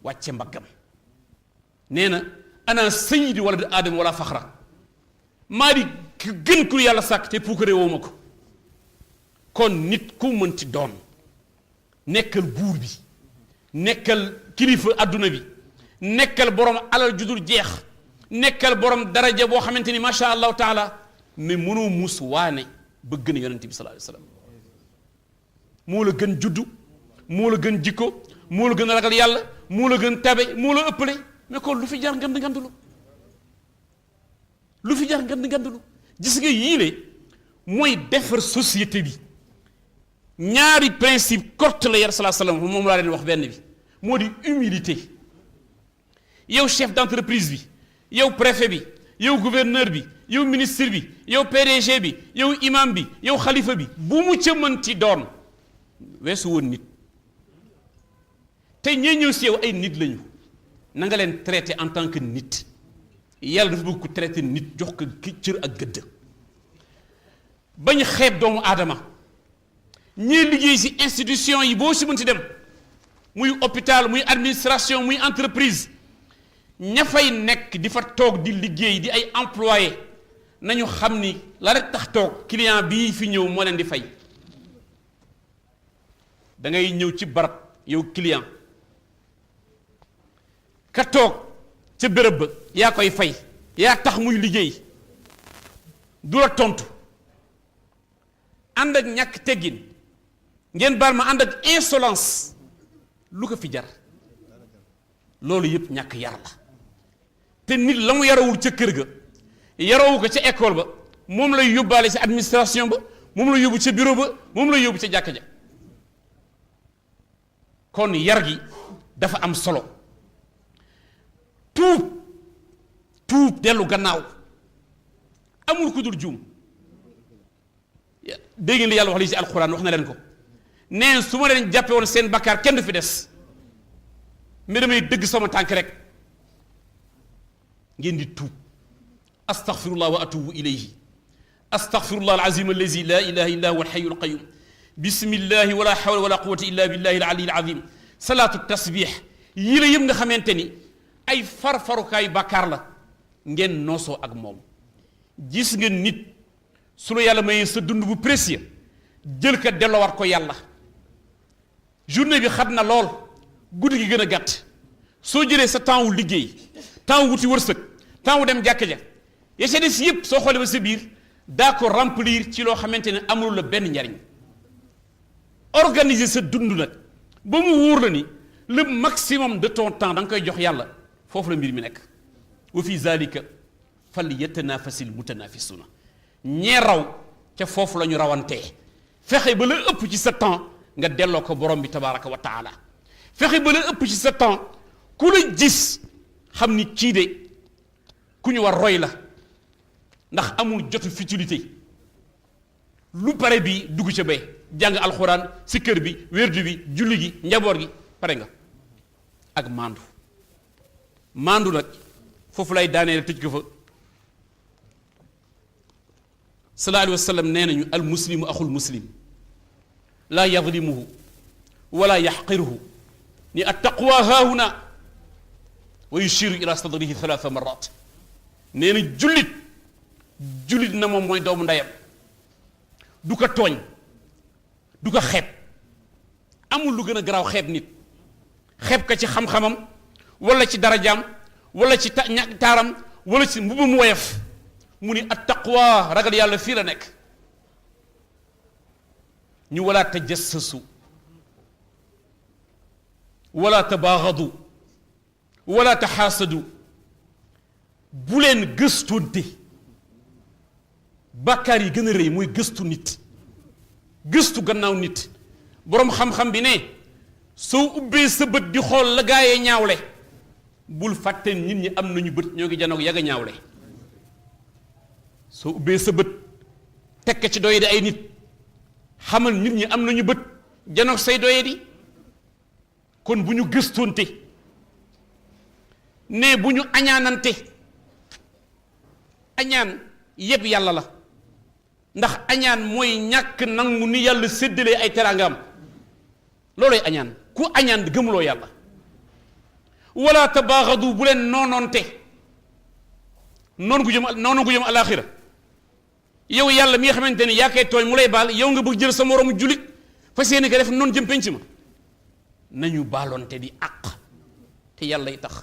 wàcce mbaggam nee na ana sayidi walad aadama wala faxra maa di gën ku yàlla sàkk te puukare woo ma ko kon nit ku mënti doon nekkal buur bi nekkal kilifa adduna bi nekkal borom alal judul jeex nekkal borom daraja boo xamante ni macha allahu taala mais mënoo mus waane ba gën yonent bi sallallahu alayhi wa sallam moo la gën juddu moo la gën jikko moo la gën a ragal yàlla moo la gën tabe moo la ëppale mais kon lu fi jar ngand ngandulu lu fi jar ngand ngandulu gis nga yii mooy defar société bi ñaari principe corte la yar sallallahu alayhi wa sallam moom laa leen wax benn bi moo di humilité yow chef d'entreprise bi yow préfet bi yow gouverneur bi yow ministre bi yow PDG bi yow imam bi yow xalifa bi bu mu ca mënti doon weesu woon nit te ñee ñëw si yow ay nit lañu na nga leen traité en tant que nit yàlla dafa bëgg ko traité nit jox ko cër ak gëdd bañ xeeb doomu aadama ñii liggéey si institution yi boo si mënti dem muy hôpital muy administration muy entreprise ña fay nekk di fa toog di liggéey di ay employé nañu xam ni la rek tax toog client bii fi ñëw moo leen di fay da ngay ñëw ci barab yow client ka toog ca béréb ba yaa koy fay yaa tax muy liggéey du la tontu ànd ak ñàkk teggin ngeen baal ma ànd ak insolence lu ko fi jar loolu yëpp ñàkk yar la te nit la mu yarawul ca kër ga yarawu ko ca école ba moom lay yóbbaale ca administration ba moom la yóbbu ca bureau ba moom la yóbbu ca jàkka ja kon yar gi dafa am solo tuub dellu gannaaw amul ku dul juum dégg ngeen li yàlla wax lii ci alxuraan wax na leen ko neen su ma leen jàppe woon seen bakkaar kenn du fi des mais damay dëgg sama tànk rek ngeen di tuub astaghfirullah wa atubu ilayhi astaghfirullah alazim allazi la ilaha illa huwa alhayyul alqayyum bismillahi wala hawla wala quwwata illa billahi alali alazim salaatu tasbih yii la yëpp nga xamante ni ay farfarukaayu bàkkaar la ngeen noosoo ak moom gis nga nit su la yàlla mayee sa dund bu précieux jël ka delloowaat ko yàlla journée bi xat na lool guddi gi gën a gàtt soo jëlee sa temps wu liggéey temps wu wuti wërsëg temps wu dem jàkka ja ya ca des yëpp soo xoolee ba sa biir daa ko remplir ci loo xamante ne amul la benn njariñ organiser sa dund nag ba mu wóor la ni le maximum de ton temps da nga koy jox yàlla foofu la mbir mi nekk wa fi zalika fal yatanafasil mutanafisuna ñee raw ca foofu la ñu rawantee fexe ba la ëpp ci sa temps nga delloo ko borom bi tabaraka wa taala fexe ba la ëpp ci sa temps ku la gis xam ni kii de ku ñu war roy la ndax amul jotu futilité lu pare bi dugg ca bay jàng alxuraan si kër bi wérdu bi julli gi njaboot gi pare nga ak maandu nag foofu lay daaneel tëj ko fa sallallahu alayhi wa sallam nee nañu al muslimu axul muslim laa yadlimuhu wala yaxqiruhu ni attaqwa haahuna wa yushiru ila sadrihi 3 marat nee na jullit na moom mooy doomu ndeyam du ko tooñ du ko xeeb amul lu gën a garaaw xeeb nit xeeb ka ci xam-xamam wala ci darajaam wala ci taaram wala ci mbubu mu woyof mu ni attaqwa ragal yàlla fii la nekk ñu wala tajassasu wala tabaaxadu wala taxaasadu bu leen gëstoonte bàkkaar yi gën a rëy mooy gëstu nit gëstu gannaaw nit boroom xam-xam bi ne soo ubbee sa bët di xool la gaayee ñaawle bul fàtte nit ñi am nañu bët ñoo ngi janoog yàgg a ñaawle soo ubbee sa bët tekk ci doye di ay nit xamal nit ñi am nañu bët janoog say doye di kon bu ñu gëstoonte ne bu ñu añaanante añaan yépp yàlla la ndax añaan mooy ñàkk nangu ni yàlla séddalee ay teraangaam looloy añaan ku añaan gëmuloo yàlla. wala tabaaxadu bu leen noonoonte noonu gu jëm alaaxira yow yàlla mi nga xamante ni yaa koy tooñ mu lay baal yow nga bëgg jël sa moroomu julit fas yéene ko def noonu jëm penc ma nañu baaloonte di àq te yàlla yi tax.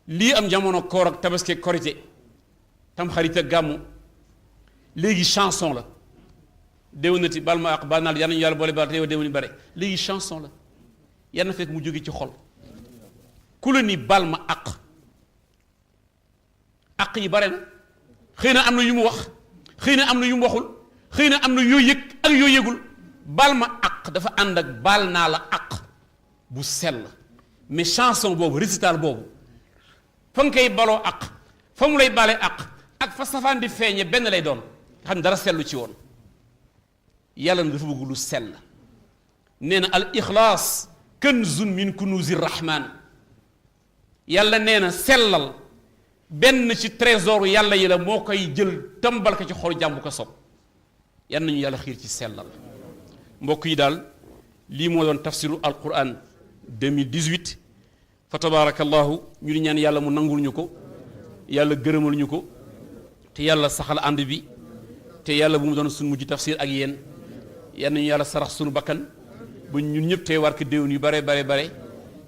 lii am jamono koor ak tabaski korite tam xarit ak gàmmu léegi chanson la déwénati bal ma àq baal naa yal nañu yàlla boole baal te yow déwéni bare léegi chanson la yal na fekk mu jóge ci xol ku la ni bal ma àq yi bare na xëy na am na yu mu wax xëy na am na yu mu waxul xëy na am na yoo yëg ak yoo yëgul bal ma àq dafa ànd ak baal naa la àq bu sell mais chanson boobu récital boobu fa nga koy baloo àq fa mu lay balee àq ak fa safaan di feeñe benn lay doon nga xam ne dara sellu ci woon yàlla na dafa bëgg lu sell nee na al ixlaas kanzun min kunuzi rahman yàlla nee na sellal benn ci trésor yàlla yi la moo koy jël tëmbal ko ci xol jàmbu ko sob yan nañu yàlla xiir ci sellal mbokk yi daal lii moo doon tafsiru alquran 2018 fa tabaarakallahu ñu di ñaan yàlla mu nangul ñu ko yàlla gërëmal ñu ko te yàlla saxal ànd bi te yàlla bu mu doon suñu mujj tafsir ak yéen yan nañu yàlla sarax suñu bakkan ba ñun ñëpp tey war ko déwén yu bare bare bare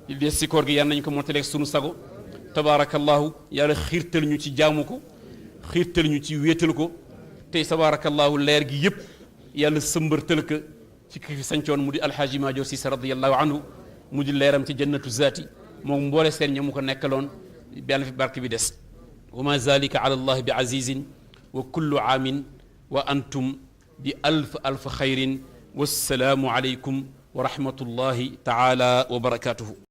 li des si koor gi yan nañu ko montaleeg suñu sago tabaarakallahu yàlla xiirtal ñu ci jaamu ko xiirtal ñu ci wéetal ko tey tabaarakallahu leer gi yëpp yàlla sëmbërtal ko ci ki fi sancoon mu di alxaaji Maajoor Siise radiyallahu anhu mu di leeram ci jannatu zaati moom mboole seen ña mu ko nekkaloon yàlla fi barke bi des wa ma zalika ala allah bi azizin wa kullu aamin wa antum bi alf xayrin wassalaamu aleykum wa rahmatullahi taala wa barakatuhu